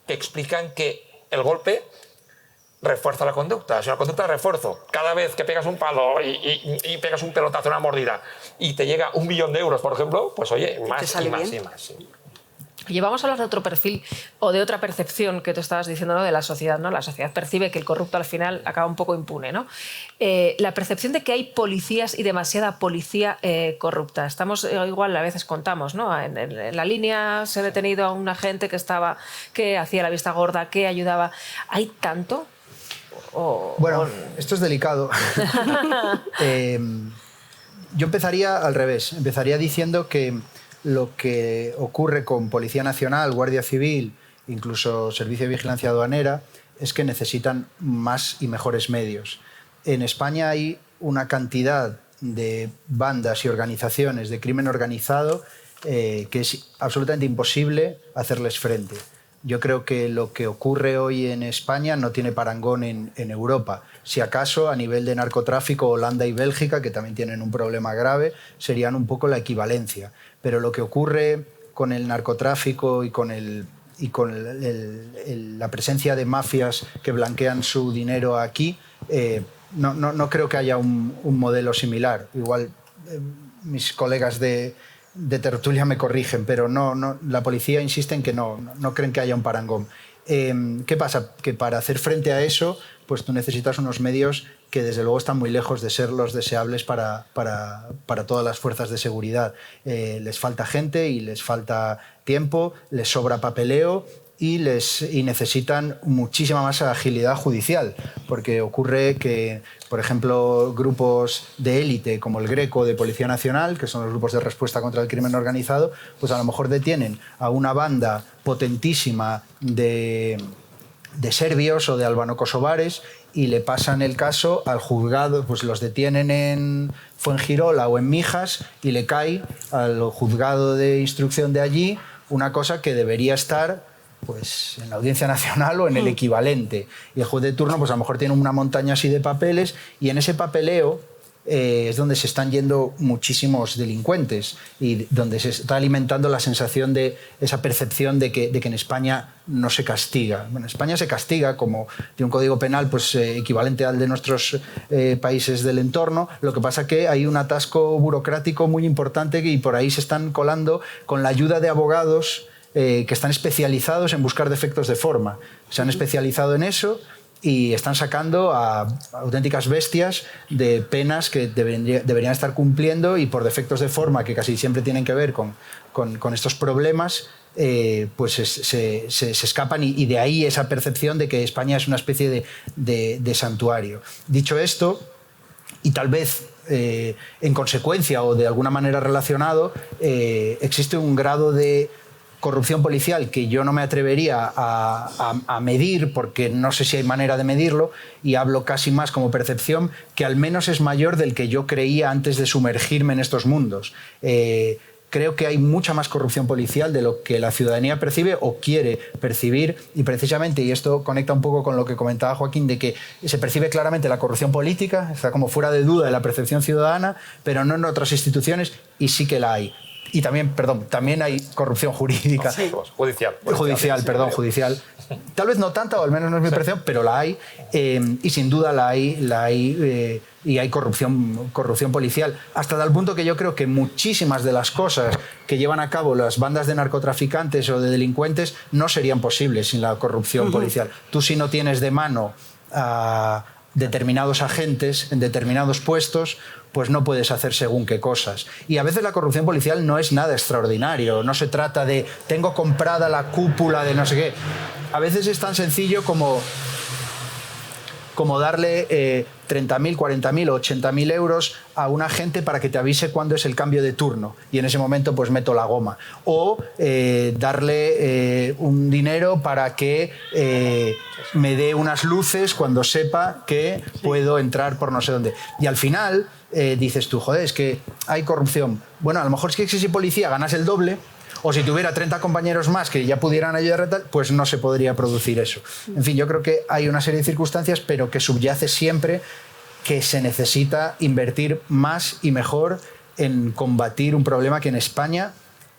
que explican que el golpe refuerza la conducta, es una conducta de refuerzo. Cada vez que pegas un palo y pegas un pelotazo, una mordida, y te llega 1 millón de euros, por ejemplo, pues oye, más y más y más. Sí. Y vamos a hablar de otro perfil o de otra percepción que tú estabas diciendo, ¿no? De la sociedad, ¿no? La sociedad percibe que el corrupto al final acaba un poco impune, ¿no? La percepción de que hay policías y demasiada policía corrupta. Estamos, igual a veces contamos, ¿no? En la línea se ha detenido a un agente que hacía la vista gorda, que ayudaba. ¿Hay tanto? Bueno, esto es delicado. Yo empezaría al revés. Empezaría diciendo que lo que ocurre con Policía Nacional, Guardia Civil, incluso Servicio de Vigilancia Aduanera, es que necesitan más y mejores medios. En España hay una cantidad de bandas y organizaciones de crimen organizado que es absolutamente imposible hacerles frente. Yo creo que lo que ocurre hoy en España no tiene parangón en Europa. Si acaso, a nivel de narcotráfico, Holanda y Bélgica, que también tienen un problema grave, serían un poco la equivalencia. Pero lo que ocurre con el narcotráfico y con la presencia de mafias que blanquean su dinero aquí, no creo que haya un modelo similar. Igual mis colegas de tertulia me corrigen, pero la policía insiste en que no creen que haya un parangón. ¿Qué pasa? Que para hacer frente a eso, pues tú necesitas unos medios que desde luego están muy lejos de ser los deseables para todas las fuerzas de seguridad. Les falta gente y les falta tiempo, les sobra papeleo y necesitan muchísima más agilidad judicial, porque ocurre que, por ejemplo, grupos de élite como el Greco de Policía Nacional, que son los grupos de respuesta contra el crimen organizado, pues a lo mejor detienen a una banda potentísima de serbios o de albano-kosovares y le pasan el caso al juzgado, pues los detienen en Fuengirola o en Mijas y le cae al juzgado de instrucción de allí una cosa que debería estar pues en la Audiencia Nacional o en el equivalente. Y el juez de turno pues a lo mejor tiene una montaña así de papeles y en ese papeleo es donde se están yendo muchísimos delincuentes y donde se está alimentando la sensación de esa percepción de que en España no se castiga. Bueno, en España se castiga como de un código penal pues, equivalente al de nuestros países del entorno. Lo que pasa que hay un atasco burocrático muy importante y por ahí se están colando con la ayuda de abogados que están especializados en buscar defectos de forma. Se han especializado en eso y están sacando a auténticas bestias de penas que deberían estar cumpliendo y por defectos de forma que casi siempre tienen que ver con estos problemas, pues se escapan y de ahí esa percepción de que España es una especie de santuario. Dicho esto, y tal vez en consecuencia o de alguna manera relacionado, existe un grado de corrupción policial que yo no me atrevería a medir porque no sé si hay manera de medirlo y hablo casi más como percepción, que al menos es mayor del que yo creía antes de sumergirme en estos mundos. Creo que hay mucha más corrupción policial de lo que la ciudadanía percibe o quiere percibir y precisamente, y esto conecta un poco con lo que comentaba Joaquín, de que se percibe claramente la corrupción política, está como fuera de duda de la percepción ciudadana, pero no en otras instituciones y sí que la hay. Y también, también hay corrupción jurídica. Sí, judicial. Judicial. Tal vez no tanta, o al menos no es mi percepción, pero la hay. Y sin duda la hay y hay corrupción policial. Hasta tal punto que yo creo que muchísimas de las cosas que llevan a cabo las bandas de narcotraficantes o de delincuentes no serían posibles sin la corrupción policial. Tú si no tienes de mano a determinados agentes en determinados puestos, pues no puedes hacer según qué cosas. Y a veces la corrupción policial no es nada extraordinario, no se trata de tengo comprada la cúpula de no sé qué. A veces es tan sencillo como darle 30.000, 40.000 o 80.000 euros a un agente para que te avise cuándo es el cambio de turno y en ese momento pues meto la goma. O darle un dinero para que me dé unas luces cuando sepa que puedo entrar por no sé dónde. Y al final dices tú, joder, es que hay corrupción. Bueno, a lo mejor es que si policía ganas el doble, o si tuviera 30 compañeros más que ya pudieran ayudar, pues no se podría producir eso. En fin, yo creo que hay una serie de circunstancias, pero que subyace siempre que se necesita invertir más y mejor en combatir un problema que en España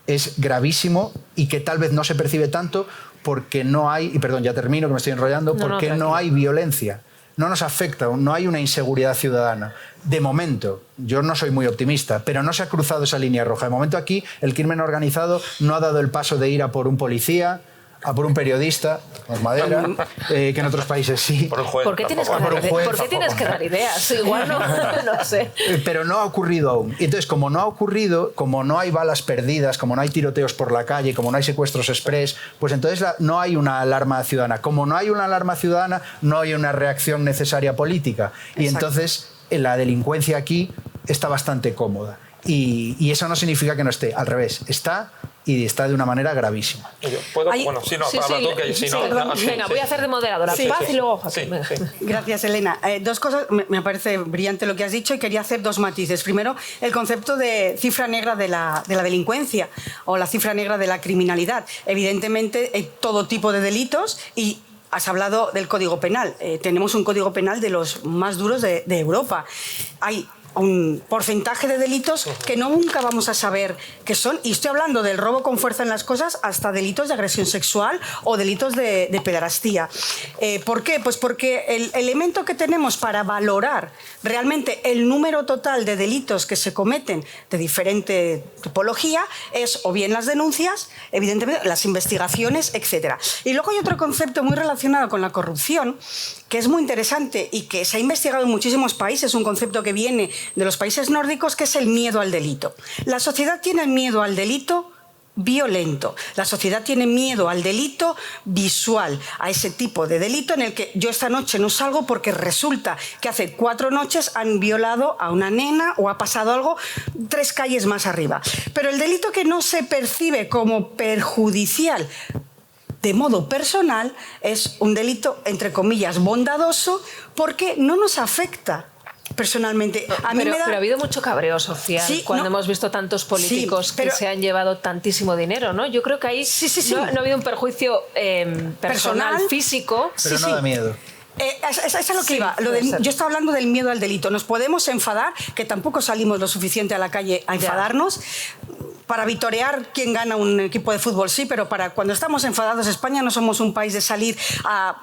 es gravísimo y que tal vez no se percibe tanto porque no hay, y perdón, ya termino que me estoy enrollando, porque no hay violencia. No nos afecta, no hay una inseguridad ciudadana. De momento, yo no soy muy optimista, pero no se ha cruzado esa línea roja. De momento aquí el crimen organizado no ha dado el paso de ir a por un policía, a por un periodista, por madera, que en otros países sí. Por un juez, ¿Por qué tienes que dar ideas? Igual no sé. Pero no ha ocurrido aún. Y entonces, como no ha ocurrido, como no hay balas perdidas, como no hay tiroteos por la calle, como no hay secuestros express, pues entonces no hay una alarma ciudadana. Como no hay una alarma ciudadana, no hay una reacción necesaria política. Y Exacto. entonces la delincuencia aquí está bastante cómoda. Y eso no significa que no esté, al revés, está y está de una manera gravísima. ¿Puedo? Hay- Bueno, si no, Sí, habla sí, tú, que si no... perdón. sí, Venga, sí. voy a hacer de moderadora. Paz y luego Joaquín. Sí, sí. Gracias, Elena. Dos cosas, me parece brillante lo que has dicho y quería hacer dos matices. Primero, el concepto de cifra negra de la delincuencia o la cifra negra de la criminalidad. Evidentemente, hay todo tipo de delitos y has hablado del Código Penal. Tenemos un Código Penal de los más duros de Europa. Hay un porcentaje de delitos que nunca vamos a saber qué son. Y estoy hablando del robo con fuerza en las cosas hasta delitos de agresión sexual o delitos de pederastía. ¿Por qué? Pues porque el elemento que tenemos para valorar realmente el número total de delitos que se cometen de diferente tipología es o bien las denuncias, evidentemente las investigaciones, etc. Y luego hay otro concepto muy relacionado con la corrupción que es muy interesante y que se ha investigado en muchísimos países, un concepto que viene de los países nórdicos, que es el miedo al delito. La sociedad tiene miedo al delito violento. La sociedad tiene miedo al delito visual, a ese tipo de delito en el que yo esta noche no salgo porque resulta que hace 4 noches han violado a una nena o ha pasado algo 3 calles más arriba. Pero el delito que no se percibe como perjudicial de modo personal es un delito, entre comillas, bondadoso, porque no nos afecta personalmente. Pero ha habido mucho cabreo social cuando hemos visto tantos políticos que se han llevado tantísimo dinero, ¿no? Yo creo que ahí no ha habido un perjuicio personal, físico. Pero no da miedo. Esa es lo que iba. Yo estaba hablando del miedo al delito. Nos podemos enfadar, que tampoco salimos lo suficiente a la calle a enfadarnos. Para vitorear quién gana un equipo de fútbol, sí, pero para cuando estamos enfadados, España no somos un país de salir a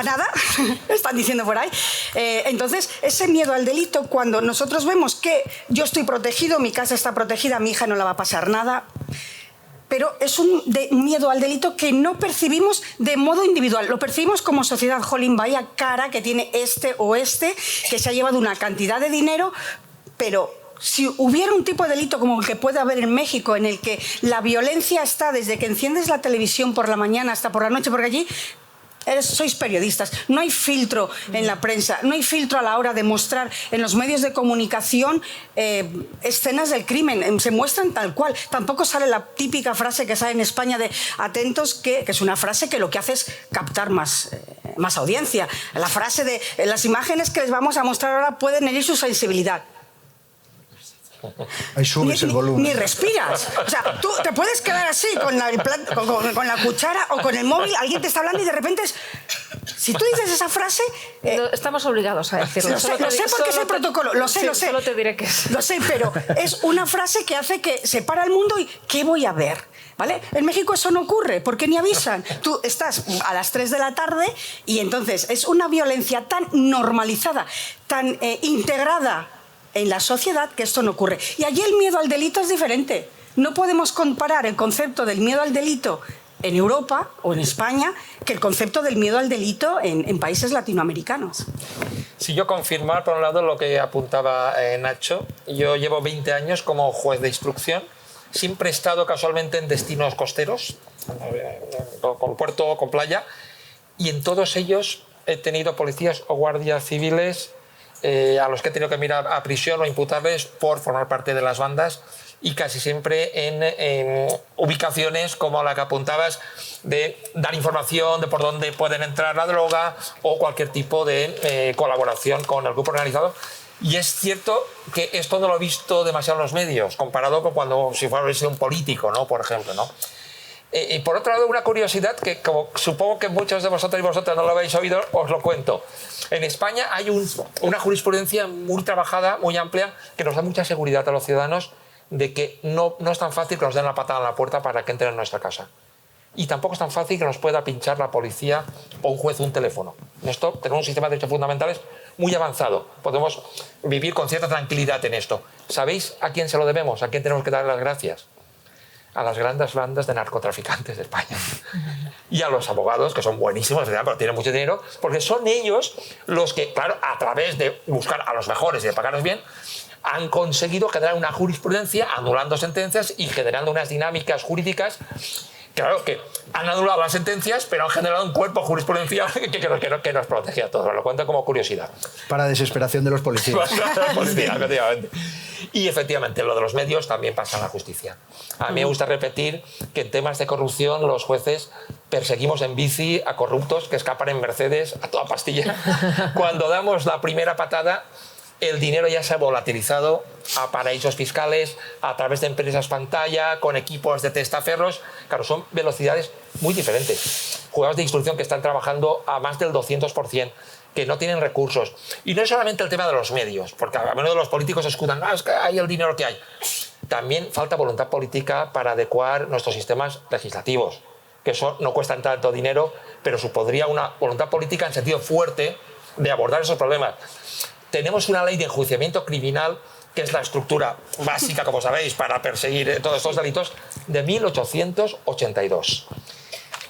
nada, están diciendo por ahí. Entonces, ese miedo al delito, cuando nosotros vemos que yo estoy protegido, mi casa está protegida, a mi hija no le va a pasar nada, pero es un miedo al delito que no percibimos de modo individual, lo percibimos como sociedad. Jolín, vaya cara que tiene este o este, que se ha llevado una cantidad de dinero, pero si hubiera un tipo de delito como el que puede haber en México, en el que la violencia está desde que enciendes la televisión por la mañana hasta por la noche, porque allí sois periodistas, no hay filtro en la prensa, no hay filtro a la hora de mostrar en los medios de comunicación escenas del crimen, se muestran tal cual. Tampoco sale la típica frase que sale en España de atentos, que es una frase que lo que hace es captar más audiencia. La frase de las imágenes que les vamos a mostrar ahora pueden herir su sensibilidad. Ahí subes el volumen. Ni respiras. O sea, tú te puedes quedar así con la cuchara o con el móvil, alguien te está hablando y de repente si tú dices esa frase... No, estamos obligados a decirlo. Lo sé porque es el protocolo, lo sé. Solo te diré que es. Lo sé, pero es una frase que hace que se para el mundo y ¿qué voy a ver? ¿Vale? En México eso no ocurre, porque ni avisan. Tú estás a las 3 de la tarde y entonces es una violencia tan normalizada, tan integrada en la sociedad, que esto no ocurre. Y allí el miedo al delito es diferente. No podemos comparar el concepto del miedo al delito en Europa o en España que el concepto del miedo al delito en países latinoamericanos. Si yo confirmar, por un lado, lo que apuntaba Nacho, yo llevo 20 años como juez de instrucción, siempre he estado casualmente en destinos costeros, con puerto, con playa, y en todos ellos he tenido policías o guardias civiles a los que he tenido que mirar a prisión o imputarles por formar parte de las bandas, y casi siempre en ubicaciones como la que apuntabas, de dar información de por dónde pueden entrar la droga o cualquier tipo de colaboración con el grupo organizado. Y es cierto que esto no lo he visto demasiado en los medios, comparado con cuando si fuera un político, ¿no? Por ejemplo, ¿no? Y por otro lado, una curiosidad que como supongo que muchos de vosotros y vosotras no lo habéis oído, os lo cuento. En España hay una jurisprudencia muy trabajada, muy amplia, que nos da mucha seguridad a los ciudadanos de que no es tan fácil que nos den la patada en la puerta para que entren en nuestra casa. Y tampoco es tan fácil que nos pueda pinchar la policía o un juez un teléfono. En esto tenemos un sistema de derechos fundamentales muy avanzado. Podemos vivir con cierta tranquilidad en esto. ¿Sabéis a quién se lo debemos? ¿A quién tenemos que dar las gracias? A las grandes bandas de narcotraficantes de España. Y a los abogados, que son buenísimos, pero tienen mucho dinero, porque son ellos los que, claro, a través de buscar a los mejores y de pagarlos bien, han conseguido generar una jurisprudencia, anulando sentencias y generando unas dinámicas jurídicas. Claro, que han anulado las sentencias, pero han generado un cuerpo jurisprudencial que nos protege a todos. Lo cuento como curiosidad. Para desesperación de los policías. Efectivamente. Y efectivamente, lo de los medios también pasa en la justicia. A mí me gusta repetir que en temas de corrupción los jueces perseguimos en bici a corruptos que escapan en Mercedes a toda pastilla. Cuando damos la primera patada, el dinero ya se ha volatilizado a paraísos fiscales, a través de empresas pantalla, con equipos de testaferros. Claro, son velocidades muy diferentes. Juzgados de instrucción que están trabajando a más del 200%. que no tienen recursos. Y no es solamente el tema de los medios, porque a menudo los políticos escudan, no, es que hay el dinero que hay. También falta voluntad política para adecuar nuestros sistemas legislativos, que eso no cuestan tanto dinero, pero supondría una voluntad política en sentido fuerte de abordar esos problemas. Tenemos una ley de enjuiciamiento criminal, que es la estructura básica, como sabéis, para perseguir todos estos delitos, de 1882.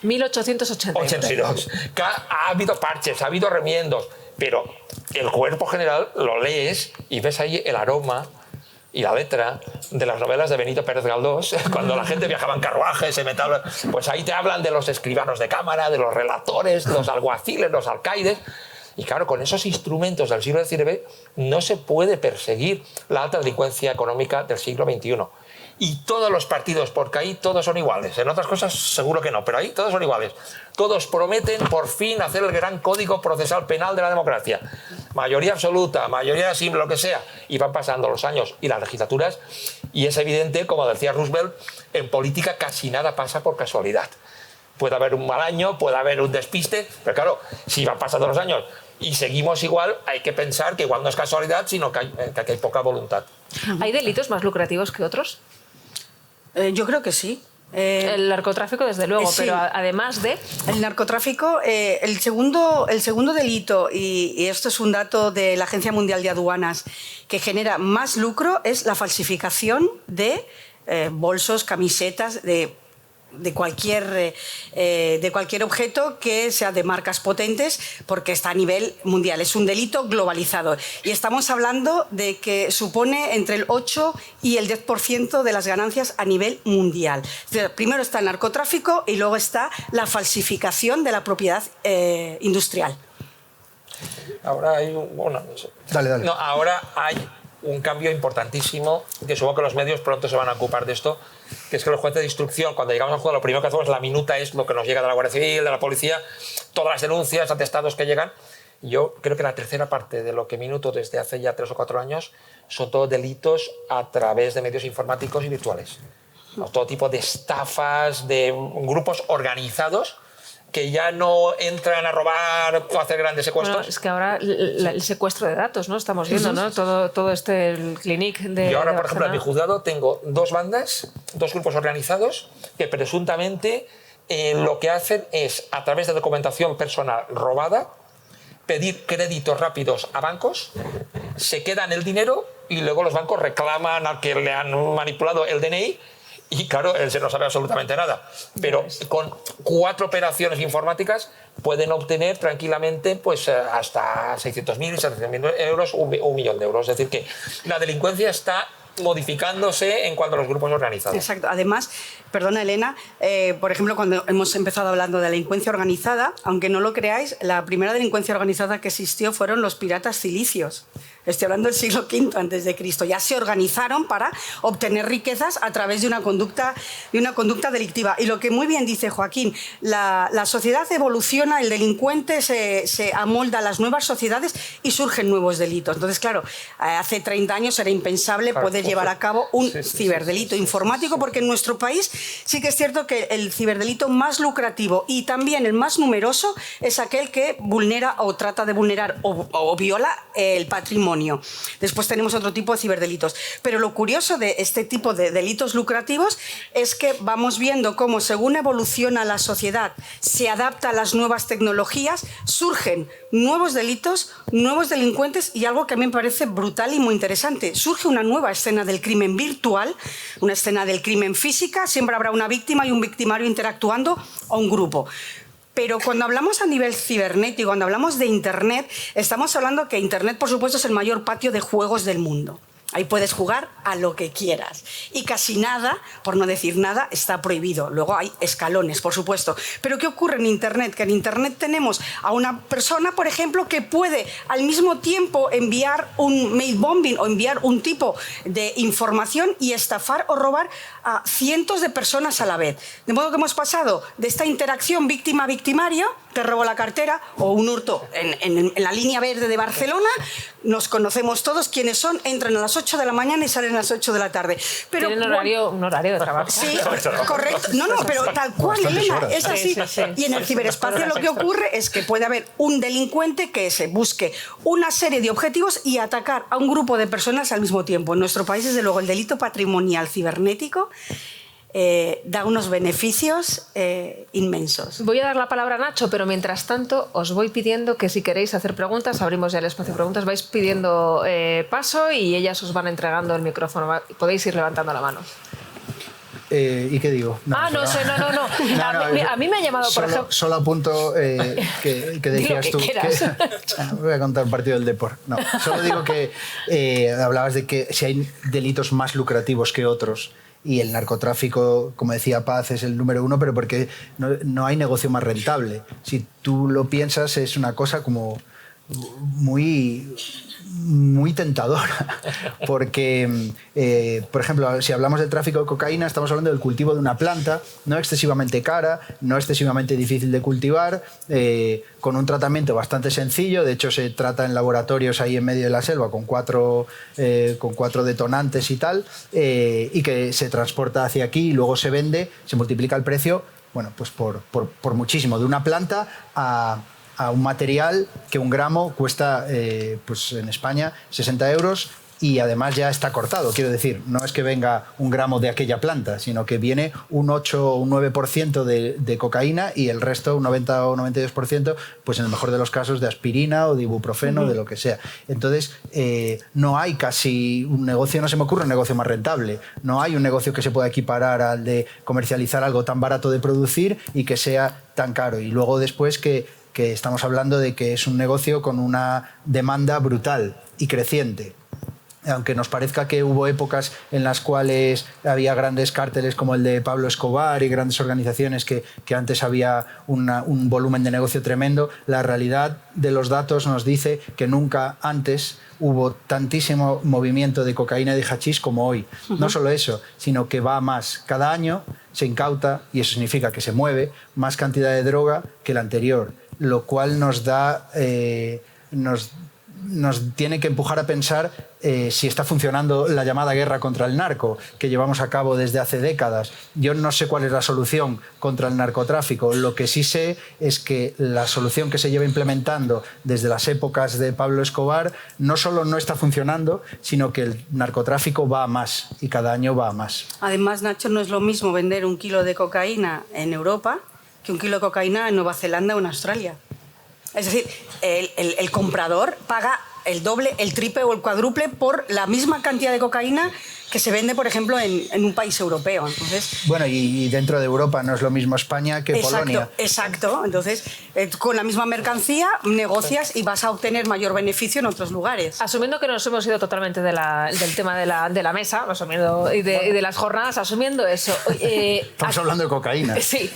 1882. Que ha habido parches, ha habido remiendos, pero el cuerpo general lo lees y ves ahí el aroma y la letra de las novelas de Benito Pérez Galdós, cuando la gente viajaba en carruajes, pues ahí te hablan de los escribanos de cámara, de los relatores, los alguaciles, los alcaides. Y claro, con esos instrumentos del siglo XIX no se puede perseguir la alta delincuencia económica del siglo XXI. Y todos los partidos, porque ahí todos son iguales. En otras cosas seguro que no, pero ahí todos son iguales. Todos prometen por fin hacer el gran código procesal penal de la democracia. Mayoría absoluta, mayoría simple, lo que sea. Y van pasando los años y las legislaturas. Y es evidente, como decía Roosevelt, en política casi nada pasa por casualidad. Puede haber un mal año, puede haber un despiste, pero claro, si van pasando los años y seguimos igual, hay que pensar que igual no es casualidad, sino que hay poca voluntad. ¿Hay delitos más lucrativos que otros? Yo creo que sí. El narcotráfico, desde luego, sí. pero además de... El narcotráfico, el segundo delito, y esto es un dato de la Agencia Mundial de Aduanas, que genera más lucro, es la falsificación de bolsos, camisetas, de cualquier objeto que sea de marcas potentes, porque está a nivel mundial. Es un delito globalizado. Y estamos hablando de que supone entre el 8 y el 10% de las ganancias a nivel mundial. Primero está el narcotráfico y luego está la falsificación de la propiedad industrial. Ahora hay Dale. No, ahora hay un cambio importantísimo, que supongo que los medios pronto se van a ocupar de esto, que es que los jueces de instrucción, cuando llegamos al juzgado, lo primero que hacemos, la minuta, es lo que nos llega de la Guardia Civil, de la policía, todas las denuncias, atestados que llegan. Yo creo que la tercera parte de lo que minuto desde hace ya 3 o 4 años son todos delitos a través de medios informáticos y virtuales. Todo tipo de estafas, de grupos organizados que ya no entran a robar o a hacer grandes secuestros. Bueno, es que ahora el secuestro de datos, ¿no? Estamos viendo, ¿no? Todo el clinic de Yo ahora, de por ejemplo, en mi Barcelona. juzgado tengo 2 bandas, 2 grupos organizados que presuntamente lo que hacen es, a través de documentación personal robada, pedir créditos rápidos a bancos, se quedan el dinero y luego los bancos reclaman al que le han manipulado el DNI. Y claro, él se no sabe absolutamente nada. Pero con 4 operaciones informáticas pueden obtener tranquilamente pues, hasta 600.000 y 700.000 euros, un millón de euros. Es decir, que la delincuencia está modificándose en cuanto a los grupos organizados. Exacto. Además, perdona Elena, por ejemplo, cuando hemos empezado hablando de delincuencia organizada, aunque no lo creáis, la primera delincuencia organizada que existió fueron los piratas cilicios. Estoy hablando del siglo V antes de Cristo. Ya se organizaron para obtener riquezas a través de una conducta delictiva. Y lo que muy bien dice Joaquín, la sociedad evoluciona, el delincuente se amolda a las nuevas sociedades y surgen nuevos delitos. Entonces, claro, hace 30 años era impensable poder llevar a cabo un ciberdelito informático, porque en nuestro país sí que es cierto que el ciberdelito más lucrativo y también el más numeroso es aquel que vulnera o trata de vulnerar o viola el patrimonio. Después tenemos otro tipo de ciberdelitos. Pero lo curioso de este tipo de delitos lucrativos es que vamos viendo cómo, según evoluciona la sociedad, se adapta a las nuevas tecnologías, surgen nuevos delitos, nuevos delincuentes, y algo que a mí me parece brutal y muy interesante. Surge una nueva escena del crimen virtual, una escena del crimen física, siempre habrá una víctima y un victimario interactuando o un grupo. Pero cuando hablamos a nivel cibernético, cuando hablamos de Internet, estamos hablando que Internet, por supuesto, es el mayor patio de juegos del mundo. Ahí puedes jugar a lo que quieras. Y casi nada, por no decir nada, está prohibido. Luego hay escalones, por supuesto. Pero ¿qué ocurre en Internet? Que en Internet tenemos a una persona, por ejemplo, que puede al mismo tiempo enviar un mail bombing o enviar un tipo de información y estafar o robar a cientos de personas a la vez. De modo que hemos pasado de esta interacción víctima-victimaria, te robo la cartera, o un hurto en la línea verde de Barcelona, nos conocemos todos quiénes son, entran a las 8 de la mañana y salen a las 8 de la tarde. Pero tienen un horario de trabajo. Sí, correcto. No, pero tal cual, Elena, horas. es así. Sí. Y en el ciberespacio lo que ocurre es que puede haber un delincuente que se busque una serie de objetivos y atacar a un grupo de personas al mismo tiempo. En nuestro país, desde luego, el delito patrimonial cibernético da unos beneficios inmensos. Voy a dar la palabra a Nacho, pero mientras tanto os voy pidiendo que si queréis hacer preguntas, abrimos ya el espacio de preguntas, vais pidiendo paso y ellas os van entregando el micrófono. Podéis ir levantando la mano. ¿Y qué digo? No. A mí me ha llamado, por ejemplo... Solo apunto que decías tú... voy a contar un partido del Depor. No, solo digo que hablabas de que si hay delitos más lucrativos que otros, y el narcotráfico, como decía Paz, es el número 1, pero porque no hay negocio más rentable. Si tú lo piensas, es una cosa como muy tentadora, porque, por ejemplo, si hablamos del tráfico de cocaína, estamos hablando del cultivo de una planta no excesivamente cara, no excesivamente difícil de cultivar, con un tratamiento bastante sencillo. De hecho, se trata en laboratorios ahí en medio de la selva con cuatro detonantes y tal, y que se transporta hacia aquí y luego se vende, se multiplica el precio, bueno, pues por muchísimo, de una planta a un material que un gramo cuesta, pues en España, 60 euros, y además ya está cortado. Quiero decir, no es que venga un gramo de aquella planta, sino que viene un 8 o un 9% de cocaína y el resto, un 90 o 92%, pues en el mejor de los casos, de aspirina o de ibuprofeno, de lo que sea. Entonces, no hay casi un negocio, no se me ocurre un negocio más rentable. No hay un negocio que se pueda equiparar al de comercializar algo tan barato de producir y que sea tan caro. Y luego después que estamos hablando de que es un negocio con una demanda brutal y creciente. Aunque nos parezca que hubo épocas en las cuales había grandes cárteles como el de Pablo Escobar y grandes organizaciones que antes había un volumen de negocio tremendo, la realidad de los datos nos dice que nunca antes hubo tantísimo movimiento de cocaína y de hachís como hoy. No solo eso, sino que va más. Cada año se incauta, y eso significa que se mueve, más cantidad de droga que la anterior, lo cual nos da... nos tiene que empujar a pensar si está funcionando la llamada guerra contra el narco que llevamos a cabo desde hace décadas. Yo no sé cuál es la solución contra el narcotráfico. Lo que sí sé es que la solución que se lleva implementando desde las épocas de Pablo Escobar no solo no está funcionando, sino que el narcotráfico va a más y cada año va a más. Además, Nacho, no es lo mismo vender un kilo de cocaína en Europa que un kilo de cocaína en Nueva Zelanda o en Australia. Es decir, el comprador paga el doble, el triple o el cuádruple por la misma cantidad de cocaína que se vende, por ejemplo, en un país europeo. Entonces, bueno, y dentro de Europa no es lo mismo España que Polonia. Exacto. Entonces, con la misma mercancía negocias y vas a obtener mayor beneficio en otros lugares. Asumiendo que nos hemos ido totalmente del tema de la mesa, asumiendo, y de las jornadas, asumiendo eso. Estamos hablando de cocaína. Sí.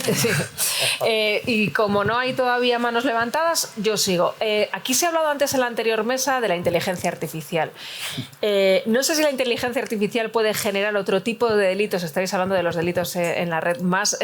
Y como no hay todavía manos levantadas, yo sigo. Aquí se ha hablado antes en la anterior mesa de la inteligencia artificial. No sé si la inteligencia artificial puede generar otro tipo de delitos. Estáis hablando de los delitos en la red más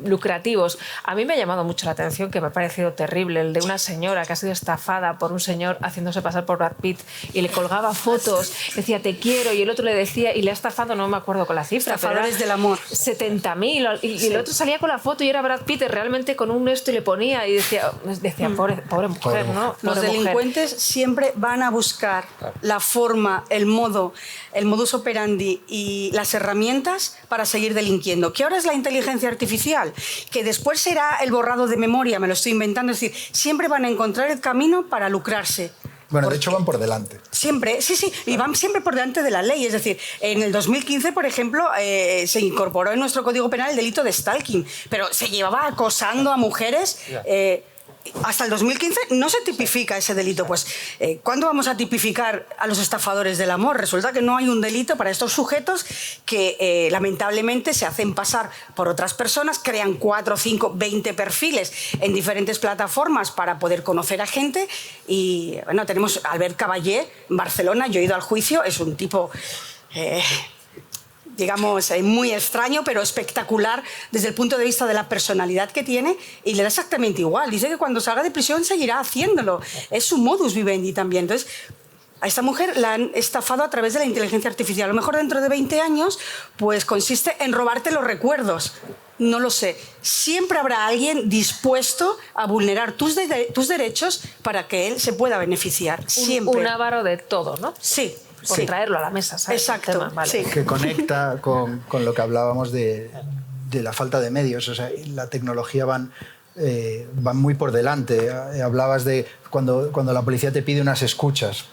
lucrativos. A mí me ha llamado mucho la atención, que me ha parecido terrible, el de una señora que ha sido estafada por un señor haciéndose pasar por Brad Pitt y le colgaba fotos, decía te quiero, y el otro le decía, y le ha estafado, no me acuerdo con la cifra, estafadores del amor, 70.000, y el otro salía con la foto y era Brad Pitt realmente con un esto y le ponía y decía pobre mujer, ¿no? Los delincuentes siempre van a buscar la forma, el modus operandi y las herramientas para seguir delinquiendo. ¿Qué ahora es la inteligencia artificial? Que después será el borrado de memoria, me lo estoy inventando. Es decir, siempre van a encontrar el camino para lucrarse. Bueno, de hecho van por delante. Siempre, sí, y van siempre por delante de la ley. Es decir, en el 2015, por ejemplo, se incorporó en nuestro Código Penal el delito de stalking, pero se llevaba acosando a mujeres... hasta el 2015 no se tipifica ese delito. Pues, ¿cuándo vamos a tipificar a los estafadores del amor? Resulta que no hay un delito para estos sujetos que lamentablemente se hacen pasar por otras personas, crean 4, 5, 20 perfiles en diferentes plataformas para poder conocer a gente. Y bueno, tenemos a Albert Caballé en Barcelona, yo he ido al juicio, es un tipo... digamos, muy extraño, pero espectacular desde el punto de vista de la personalidad que tiene, y le da exactamente igual. Dice que cuando salga de prisión seguirá haciéndolo. Es su modus vivendi también. Entonces, A esta mujer la han estafado a través de la inteligencia artificial. A lo mejor dentro de 20 años, pues consiste en robarte los recuerdos. No lo sé. Siempre habrá alguien dispuesto a vulnerar tus derechos para que él se pueda beneficiar. Siempre. Un avaro de todo, ¿no? Sí. Por traerlo a la mesa, ¿sabes? Exacto. Vale. Sí. Que conecta con lo que hablábamos de la falta de medios. O sea, la tecnología van muy por delante. Hablabas de cuando la policía te pide unas escuchas.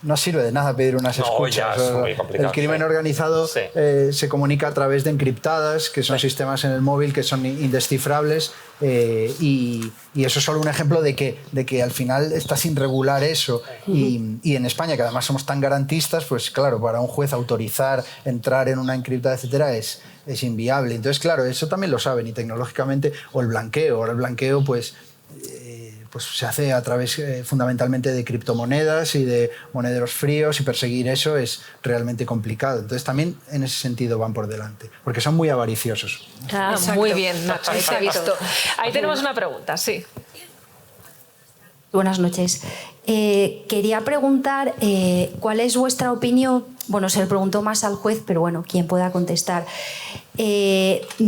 No sirve de nada pedir unas escuchas. Ya es muy complicado, el crimen organizado se comunica a través de encriptadas, que son sistemas en el móvil que son indescifrables, y eso es solo un ejemplo de que al final está sin regular eso. Y en España, que además somos tan garantistas, pues claro, para un juez autorizar entrar en una encriptada, etcétera, es inviable. Entonces, claro, eso también lo saben, y tecnológicamente, o el blanqueo. Ahora el blanqueo, pues se hace a través fundamentalmente de criptomonedas y de monederos fríos, y perseguir eso es realmente complicado. Entonces también en ese sentido van por delante, porque son muy avariciosos. Muy bien, Nacho, ahí se ha visto. Ahí tenemos una pregunta, sí. Buenas noches. Quería preguntar cuál es vuestra opinión, bueno, se le preguntó más al juez, pero bueno, quien pueda contestar,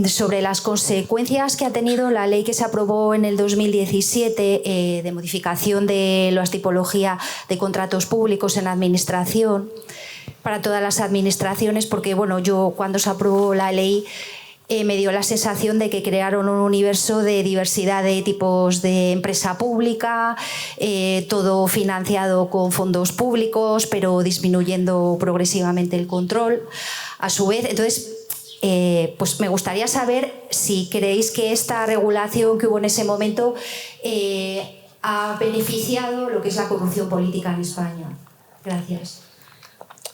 sobre las consecuencias que ha tenido la ley que se aprobó en el 2017 de modificación de la tipología de contratos públicos en administración para todas las administraciones, porque bueno, yo cuando se aprobó la ley me dio la sensación de que crearon un universo de diversidad de tipos de empresa pública, todo financiado con fondos públicos, pero disminuyendo progresivamente el control. A su vez, entonces, pues me gustaría saber si creéis que esta regulación que hubo en ese momento ha beneficiado lo que es la corrupción política en España. Gracias.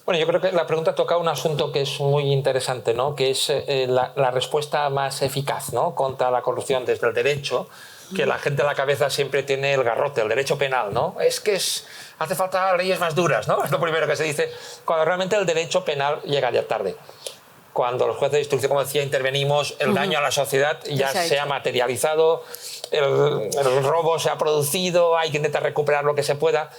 Bueno, yo creo que la pregunta toca un asunto que es muy interesante, ¿no? Que es la respuesta más eficaz, ¿no? Contra la corrupción desde el derecho, que la gente en la cabeza siempre tiene el garrote, el derecho penal, ¿no? Hace falta leyes más duras, ¿no? Es lo primero que se dice, cuando realmente el derecho penal llega ya tarde. Cuando los jueces de instrucción, como decía, intervenimos, el daño a la sociedad ya se ha materializado, el robo se ha producido, hay que intentar recuperar lo que se pueda,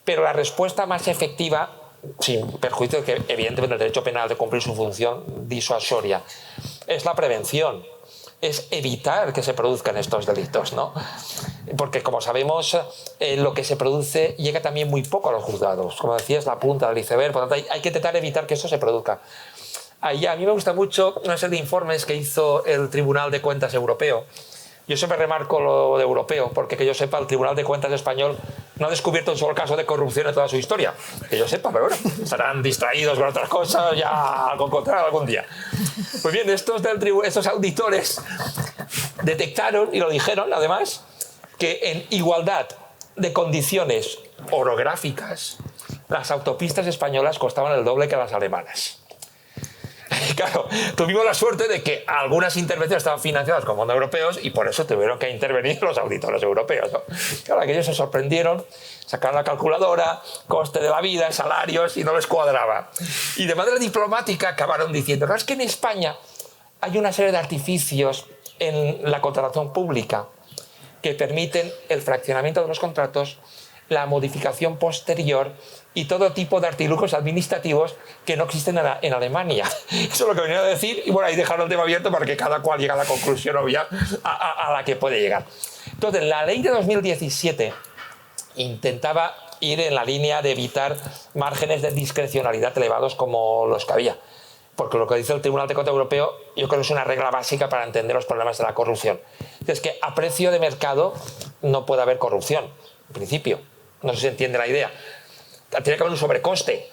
pero la respuesta más efectiva, sin perjuicio de que evidentemente el derecho penal de cumplir su función disuasoria, es la prevención, es evitar que se produzcan estos delitos, ¿no? Porque como sabemos, lo que se produce llega también muy poco a los juzgados, como decía, es la punta del iceberg, por lo tanto hay que intentar evitar que eso se produzca. Ahí a mí me gusta mucho una serie de informes que hizo el Tribunal de Cuentas Europeo. Yo siempre remarco lo de europeo, porque que yo sepa, el Tribunal de Cuentas español no ha descubierto un solo caso de corrupción en toda su historia. Que yo sepa, pero bueno, estarán distraídos con otras cosas, ya lo encontrarán algún día. Pues bien, estos auditores detectaron, y lo dijeron además, que en igualdad de condiciones orográficas, las autopistas españolas costaban el doble que las alemanas. Claro, tuvimos la suerte de que algunas intervenciones estaban financiadas con fondos europeos y por eso tuvieron que intervenir los auditores europeos, ¿no? Claro, que ellos se sorprendieron, sacaron la calculadora, coste de la vida, salarios, y no les cuadraba. Y de manera diplomática acabaron diciendo, claro, es que en España hay una serie de artificios en la contratación pública que permiten el fraccionamiento de los contratos, la modificación posterior y todo tipo de artilugios administrativos que no existen en Alemania. Eso es lo que venía a decir, y bueno, ahí dejaron el tema abierto para que cada cual llegue a la conclusión obvia a la que puede llegar. Entonces, la ley de 2017 intentaba ir en la línea de evitar márgenes de discrecionalidad elevados como los que había. Porque lo que dice el Tribunal de Cuentas Europeo, yo creo que es una regla básica para entender los problemas de la corrupción. Es que a precio de mercado no puede haber corrupción, en principio. No sé si se entiende la idea. Tiene que haber un sobrecoste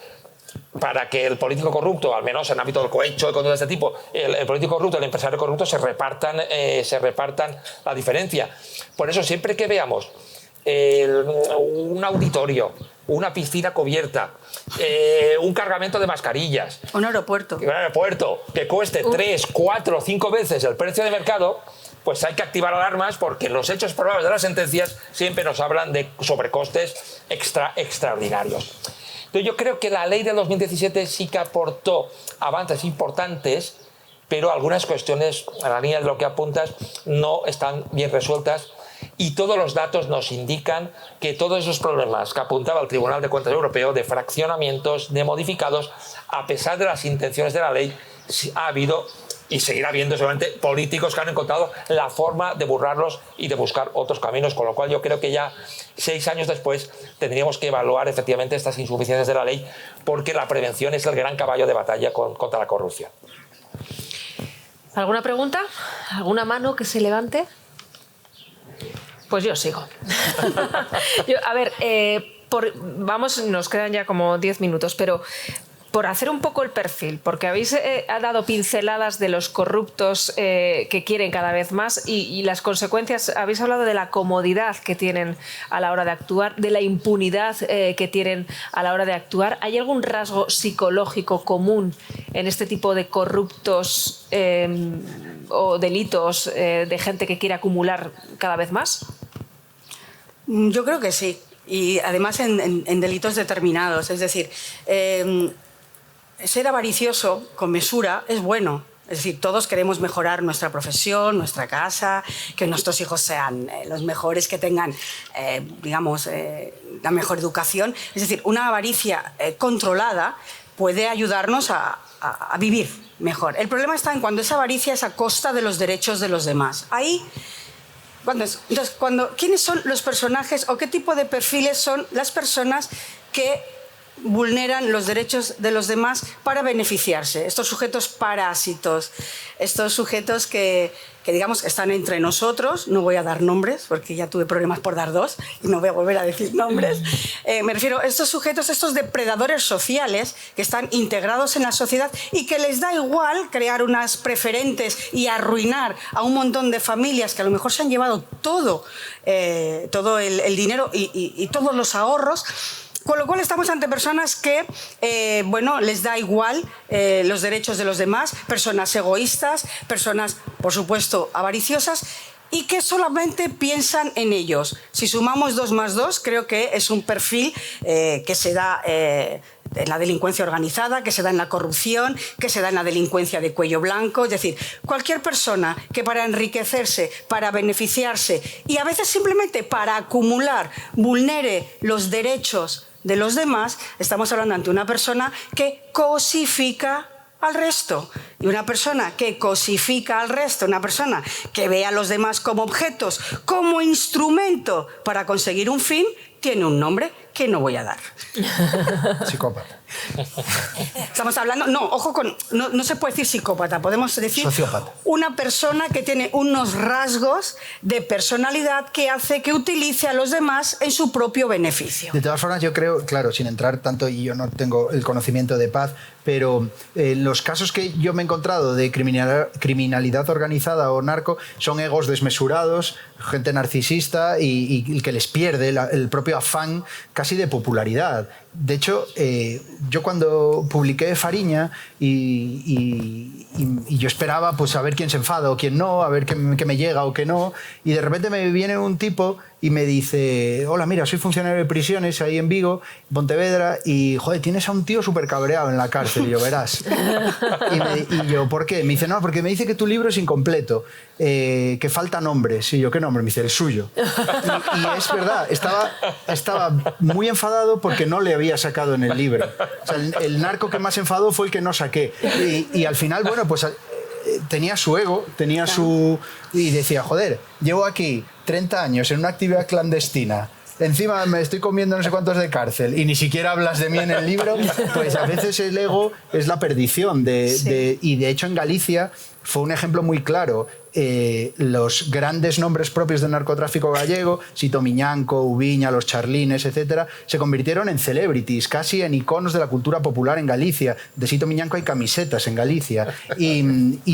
para que el político corrupto, al menos en el ámbito del cohecho y con todo este tipo, el político corrupto y el empresario corrupto se repartan la diferencia. Por eso, siempre que veamos un auditorio, una piscina cubierta, un cargamento de mascarillas, un aeropuerto que cueste 3, 4, 5 veces el precio de mercado, pues hay que activar alarmas, porque los hechos probables de las sentencias siempre nos hablan de sobrecostes extraordinarios. Entonces yo creo que la ley del 2017 sí que aportó avances importantes, pero algunas cuestiones, a la línea de lo que apuntas, no están bien resueltas. y todos los datos nos indican que todos esos problemas que apuntaba el Tribunal de Cuentas Europeo de fraccionamientos, de modificados, a pesar de las intenciones de la ley, ha habido y seguirá habiendo seguramente políticos que han encontrado la forma de burlarlos y de buscar otros caminos, con lo cual yo creo que ya 6 años después tendríamos que evaluar efectivamente estas insuficiencias de la ley, porque la prevención es el gran caballo de batalla contra la corrupción. ¿Alguna pregunta? ¿Alguna mano que se levante? Pues yo sigo. A ver, vamos, nos quedan ya como 10 minutos, pero por hacer un poco el perfil, porque habéis dado pinceladas de los corruptos que quieren cada vez más y las consecuencias, habéis hablado de la comodidad que tienen a la hora de actuar, de la impunidad que tienen a la hora de actuar. ¿Hay algún rasgo psicológico común en este tipo de corruptos o delitos de gente que quiere acumular cada vez más? Yo creo que sí, y además en delitos determinados, es decir, ser avaricioso con mesura es bueno. Es decir, todos queremos mejorar nuestra profesión, nuestra casa, que nuestros hijos sean los mejores, que tengan, digamos, la mejor educación. Es decir, una avaricia controlada puede ayudarnos a vivir mejor. El problema está en cuando esa avaricia es a costa de los derechos de los demás. Ahí, entonces, ¿quiénes son los personajes o qué tipo de perfiles son las personas que vulneran los derechos de los demás para beneficiarse? Estos sujetos parásitos, estos sujetos que digamos están entre nosotros, no voy a dar nombres porque ya tuve problemas por dar 2 y no voy a volver a decir nombres. Me refiero a estos sujetos, estos depredadores sociales que están integrados en la sociedad y que les da igual crear unas preferentes y arruinar a un montón de familias que a lo mejor se han llevado todo el dinero y todos los ahorros. Con lo cual estamos ante personas que, les da igual los derechos de los demás, personas egoístas, personas, por supuesto, avariciosas y que solamente piensan en ellos. Si sumamos 2 más 2, creo que es un perfil que se da en la delincuencia organizada, que se da en la corrupción, que se da en la delincuencia de cuello blanco. Es decir, cualquier persona que para enriquecerse, para beneficiarse y a veces simplemente para acumular, vulnere los derechos de los demás, estamos hablando ante una persona que cosifica al resto. Y una persona que cosifica al resto, una persona que ve a los demás como objetos, como instrumento para conseguir un fin, tiene un nombre que no voy a dar. Psicópata. Estamos hablando, no se puede decir psicópata, podemos decir sociópata. Una persona que tiene unos rasgos de personalidad que hace que utilice a los demás en su propio beneficio. De todas formas, yo creo, claro, sin entrar tanto, y yo no tengo el conocimiento de Paz, pero los casos que yo me he encontrado de criminalidad organizada o narco son egos desmesurados, gente narcisista y que les pierde el propio afán casi de popularidad. De hecho, yo cuando publiqué Fariña y yo esperaba pues a ver quién se enfada o quién no, a ver qué me llega o qué no, y de repente me viene un tipo y me dice: hola, mira, soy funcionario de prisiones ahí en Vigo, Pontevedra, y joder, tienes a un tío súper cabreado en la cárcel. Y yo, verás. Y yo, ¿por qué? Me dice: no, porque me dice que tu libro es incompleto, que falta nombres. Y yo, ¿qué nombre? Me dice: el suyo. Y es verdad, estaba muy enfadado porque no le había sacado en el libro. O sea, el narco que más enfadó fue el que no saqué. Y al final, bueno, pues tenía su ego, tenía su... Y decía, joder, llevo aquí 30 años en una actividad clandestina, encima me estoy comiendo no sé cuántos de cárcel y ni siquiera hablas de mí en el libro, pues a veces el ego es la perdición. Y de hecho en Galicia fue un ejemplo muy claro. Los grandes nombres propios del narcotráfico gallego, Sito Miñanco, Ubiña, los Charlines, etcétera, se convirtieron en celebrities, casi en iconos de la cultura popular en Galicia. De Sito Miñanco hay camisetas en Galicia.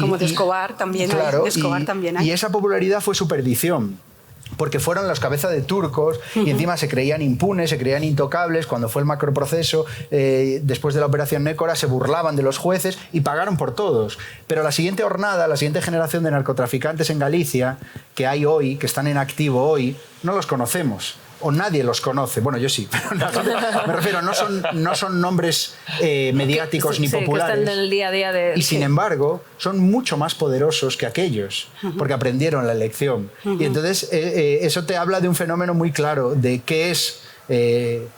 Como de Escobar también, claro, de Escobar también hay. Y esa popularidad fue su perdición, porque fueron los cabezas de turcos y encima se creían impunes, se creían intocables. Cuando fue el macroproceso, después de la operación Nécora, se burlaban de los jueces y pagaron por todos. Pero la siguiente hornada, la siguiente generación de narcotraficantes en Galicia, que hay hoy, que están en activo hoy, no los conocemos. o nadie los conoce. Bueno, yo sí, pero me refiero, no son nombres mediáticos ni populares. Que están en el día a día de... Y sin embargo, son mucho más poderosos que aquellos, porque aprendieron la lección. Y entonces eso te habla de un fenómeno muy claro de qué es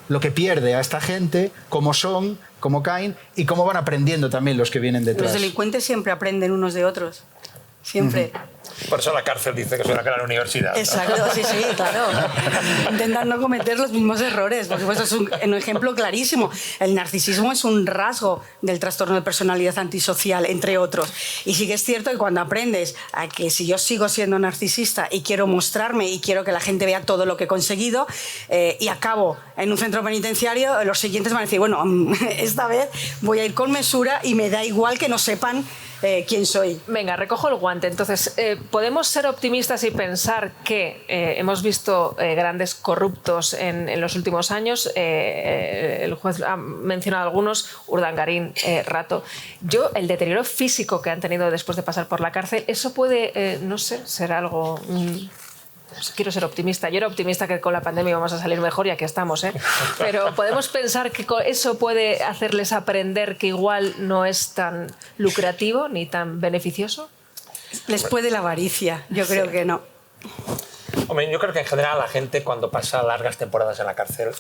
lo que pierde a esta gente, cómo son, cómo caen y cómo van aprendiendo también los que vienen detrás. Los delincuentes siempre aprenden unos de otros. Siempre. Por eso la cárcel dice que es una gran universidad. Exacto, sí, claro. Intentan no cometer los mismos errores, porque pues es un ejemplo clarísimo. El narcisismo es un rasgo del trastorno de personalidad antisocial, entre otros. Y sí que es cierto que cuando aprendes a que si yo sigo siendo narcisista y quiero mostrarme y quiero que la gente vea todo lo que he conseguido y acabo en un centro penitenciario, los siguientes van a decir, bueno, esta vez voy a ir con mesura y me da igual que no sepan quién soy. Venga, recojo el guante. Entonces, ¿podemos ser optimistas y pensar que hemos visto grandes corruptos en los últimos años? El juez ha mencionado algunos, Urdangarín, Rato. El deterioro físico que han tenido después de pasar por la cárcel, eso puede, no sé, ser algo... quiero ser optimista. Yo era optimista que con la pandemia vamos a salir mejor y aquí estamos, ¿eh? Pero ¿podemos pensar que eso puede hacerles aprender que igual no es tan lucrativo ni tan beneficioso? Les puede la avaricia, yo creo que no. Hombre, yo creo que en general la gente cuando pasa largas temporadas en la cárcel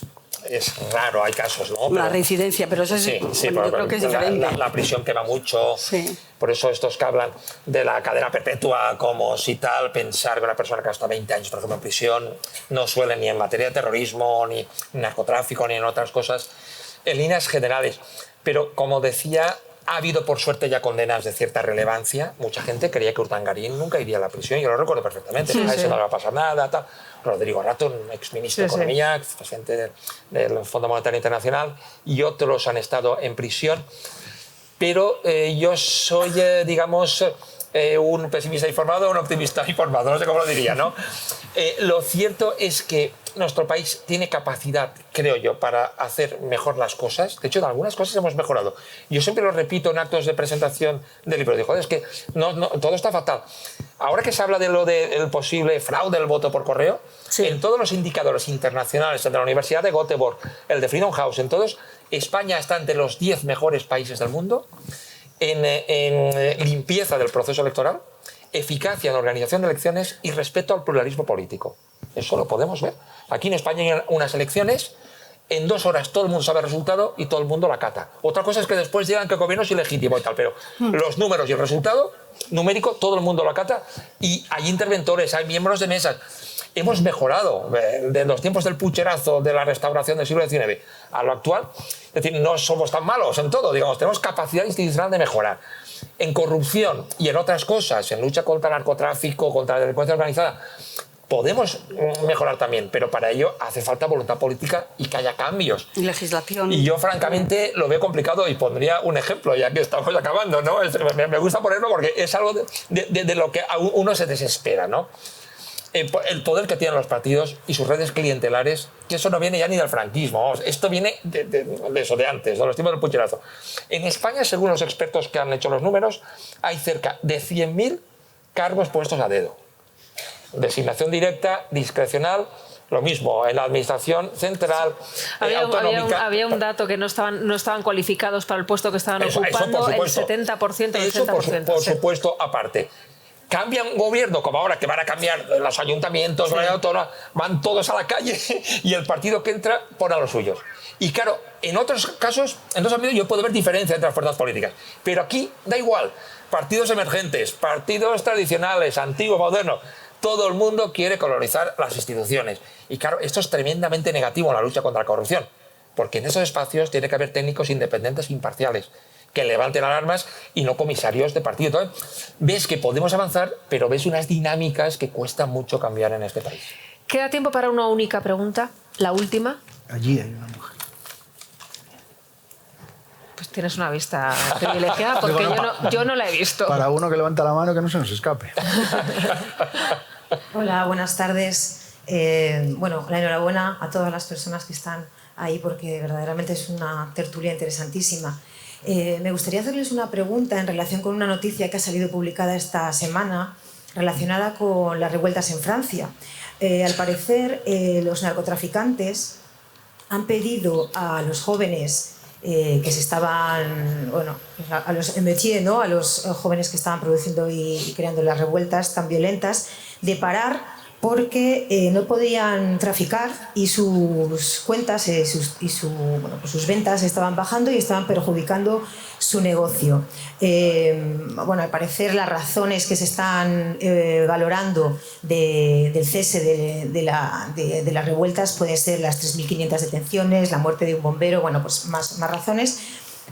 es raro, hay casos, ¿no? La reincidencia, pero eso es, sí, bueno, yo creo que es diferente. La prisión quema mucho, sí. Por eso estos que hablan de la cadena perpetua como si tal, pensar que una persona que ha estado 20 años, por ejemplo, en prisión, no suele ni en materia de terrorismo, ni narcotráfico, ni en otras cosas, en líneas generales. Pero como decía, ha habido por suerte ya condenas de cierta relevancia. Mucha gente creía que Urdangarín nunca iría a la prisión, yo lo recuerdo perfectamente, a ese no le va a pasar nada, tal. Rodrigo Rato, un exministro de Economía, presidente del Fondo Monetario Internacional, y otros han estado en prisión. Pero yo soy, digamos, un pesimista informado o un optimista informado, no sé cómo lo diría, ¿no? Lo cierto es que nuestro país tiene capacidad, creo yo, para hacer mejor las cosas. De hecho, en algunas cosas hemos mejorado. Yo siempre lo repito en actos de presentación del libro. Digo, es que todo está fatal. Ahora que se habla de lo del posible fraude del voto por correo, en todos los indicadores internacionales, el de la Universidad de Göteborg, el de Freedom House, en todos, España está entre los 10 mejores países del mundo en limpieza del proceso electoral, eficacia en la organización de elecciones y respeto al pluralismo político. Eso lo podemos ver. Aquí en España hay unas elecciones, en 2 horas todo el mundo sabe el resultado y todo el mundo la acata. Otra cosa es que después digan que el gobierno es ilegítimo y tal, pero los números y el resultado numérico todo el mundo lo acata y hay interventores, hay miembros de mesas. Hemos mejorado de los tiempos del pucherazo, de la restauración del siglo XIX a lo actual. Es decir, no somos tan malos en todo, digamos, tenemos capacidad institucional de mejorar. En corrupción y en otras cosas, en lucha contra el narcotráfico, contra la delincuencia organizada, podemos mejorar también, pero para ello hace falta voluntad política y que haya cambios. Y legislación. Y yo, francamente, lo veo complicado y pondría un ejemplo, ya que estamos acabando, ¿no? Me gusta ponerlo porque es algo de lo que uno se desespera, ¿no? El poder que tienen los partidos y sus redes clientelares, que eso no viene ya ni del franquismo, vamos, esto viene de eso de antes, de los tiempos del pucherazo. En España, según los expertos que han hecho los números, hay cerca de 100.000 cargos puestos a dedo. Designación directa, discrecional, lo mismo en la administración central, autonómica. Había un dato que no estaban cualificados para el puesto que estaban ocupando, el 70%, el 80%. Por supuesto, aparte. Cambia un gobierno, como ahora, que van a cambiar los ayuntamientos, van todos a la calle y el partido que entra pone a los suyos. Y claro, en otros casos, en otros ámbitos, yo puedo ver diferencia entre las fuerzas políticas. Pero aquí da igual. Partidos emergentes, partidos tradicionales, antiguos, modernos. Todo el mundo quiere colonizar las instituciones. Y claro, esto es tremendamente negativo en la lucha contra la corrupción. Porque en esos espacios tiene que haber técnicos independientes e imparciales que levanten alarmas y no comisarios de partido. Entonces, ves que podemos avanzar, pero ves unas dinámicas que cuesta mucho cambiar en este país. ¿Queda tiempo para una única pregunta? La última. Allí hay una mujer. Pues tienes una vista privilegiada porque yo no la he visto. Para uno que levanta la mano, que no se nos escape. Hola, buenas tardes. Bueno, la enhorabuena a todas las personas que están ahí porque verdaderamente es una tertulia interesantísima. Me gustaría hacerles una pregunta en relación con una noticia que ha salido publicada esta semana relacionada con las revueltas en Francia. Al parecer, los narcotraficantes han pedido a los jóvenes que se estaban, bueno, a los métiers, ¿no?, a los jóvenes que estaban produciendo y creando las revueltas tan violentas, de parar porque no podían traficar y sus cuentas sus ventas estaban bajando y estaban perjudicando su negocio. Bueno, al parecer las razones que se están valorando del cese de las revueltas pueden ser las 3.500 detenciones, la muerte de un bombero, bueno, pues más razones.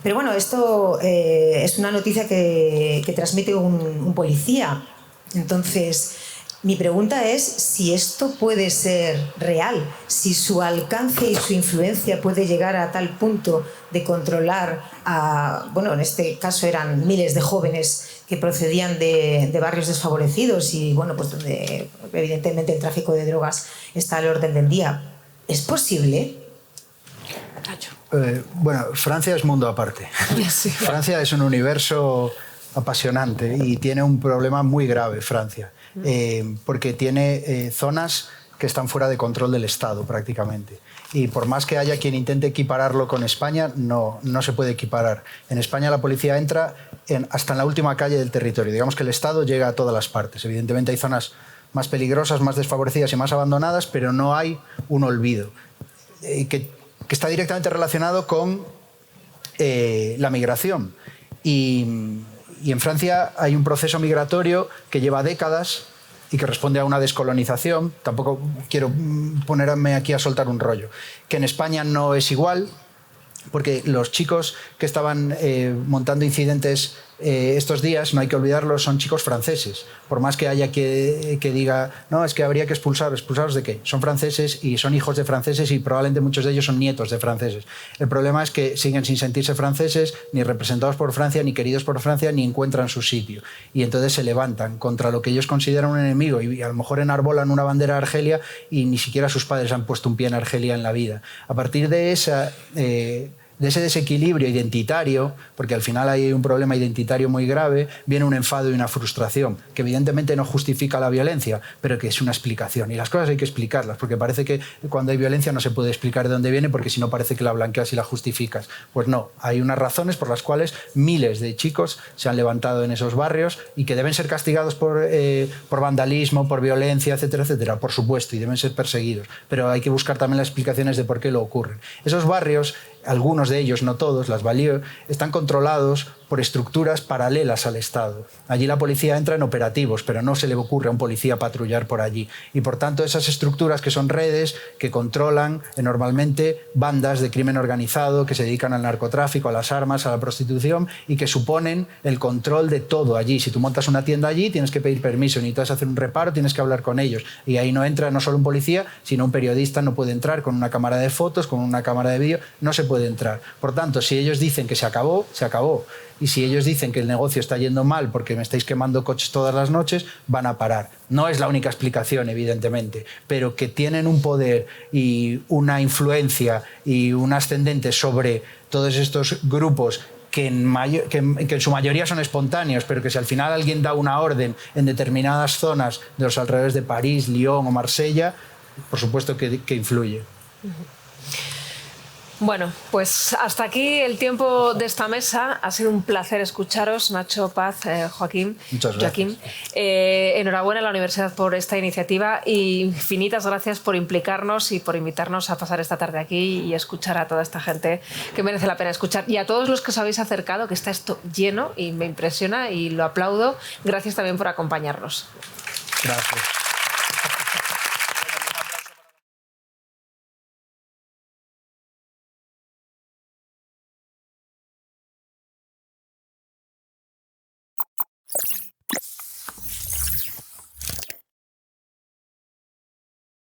Pero bueno, esto es una noticia que transmite un policía. Entonces, mi pregunta es si esto puede ser real, si su alcance y su influencia puede llegar a tal punto de controlar a, bueno, en este caso eran miles de jóvenes que procedían de barrios desfavorecidos y, bueno, pues donde evidentemente el tráfico de drogas está al orden del día. ¿Es posible? Bueno, Francia es mundo aparte. Sí. Francia es un universo apasionante y tiene un problema muy grave, Francia. Porque tiene zonas que están fuera de control del Estado prácticamente. Y por más que haya quien intente equipararlo con España, no se puede equiparar. En España la policía entra hasta en la última calle del territorio. Digamos que el Estado llega a todas las partes. Evidentemente hay zonas más peligrosas, más desfavorecidas y más abandonadas, pero no hay un olvido que está directamente relacionado con la migración. Y en Francia hay un proceso migratorio que lleva décadas y que responde a una descolonización. Tampoco quiero ponerme aquí a soltar un rollo. Que en España no es igual, porque los chicos que estaban montando incidentes estos días, no hay que olvidarlos, son chicos franceses. Por más que haya que diga, no, es que habría que ¿expulsarlos de qué? Son franceses y son hijos de franceses y probablemente muchos de ellos son nietos de franceses. El problema es que siguen sin sentirse franceses, ni representados por Francia, ni queridos por Francia, ni encuentran su sitio. Y entonces se levantan contra lo que ellos consideran un enemigo y a lo mejor enarbolan una bandera de Argelia y ni siquiera sus padres han puesto un pie en Argelia en la vida. A partir de ese desequilibrio identitario, porque al final hay un problema identitario muy grave, viene un enfado y una frustración, que evidentemente no justifica la violencia, pero que es una explicación. Y las cosas hay que explicarlas, porque parece que cuando hay violencia no se puede explicar de dónde viene, porque si no parece que la blanqueas y la justificas. Pues no, hay unas razones por las cuales miles de chicos se han levantado en esos barrios y que deben ser castigados por vandalismo, por violencia, etcétera, etcétera, por supuesto, y deben ser perseguidos. Pero hay que buscar también las explicaciones de por qué lo ocurren. Esos barrios, algunos de ellos, no todos, las banlieues, están controlados por estructuras paralelas al Estado. Allí la policía entra en operativos, pero no se le ocurre a un policía patrullar por allí. Y por tanto esas estructuras que son redes que controlan normalmente bandas de crimen organizado que se dedican al narcotráfico, a las armas, a la prostitución y que suponen el control de todo allí. Si tú montas una tienda allí tienes que pedir permiso, necesitas hacer un reparo, tienes que hablar con ellos. Y ahí no entra no solo un policía, sino un periodista no puede entrar con una cámara de fotos, con una cámara de vídeo, no se puede entrar. Por tanto, si ellos dicen que se acabó, se acabó. Y si ellos dicen que el negocio está yendo mal porque me estáis quemando coches todas las noches, van a parar. No es la única explicación, evidentemente, pero que tienen un poder y una influencia y un ascendente sobre todos estos grupos que en su mayoría son espontáneos, pero que si al final alguien da una orden en determinadas zonas de los alrededores de París, Lyon o Marsella, por supuesto que influye. Bueno, pues hasta aquí el tiempo de esta mesa. Ha sido un placer escucharos, Nacho, Paz, Joaquín. Muchas gracias. Enhorabuena a la Universidad por esta iniciativa y infinitas gracias por implicarnos y por invitarnos a pasar esta tarde aquí y escuchar a toda esta gente que merece la pena escuchar. Y a todos los que os habéis acercado, que está esto lleno y me impresiona y lo aplaudo. Gracias también por acompañarnos. Gracias.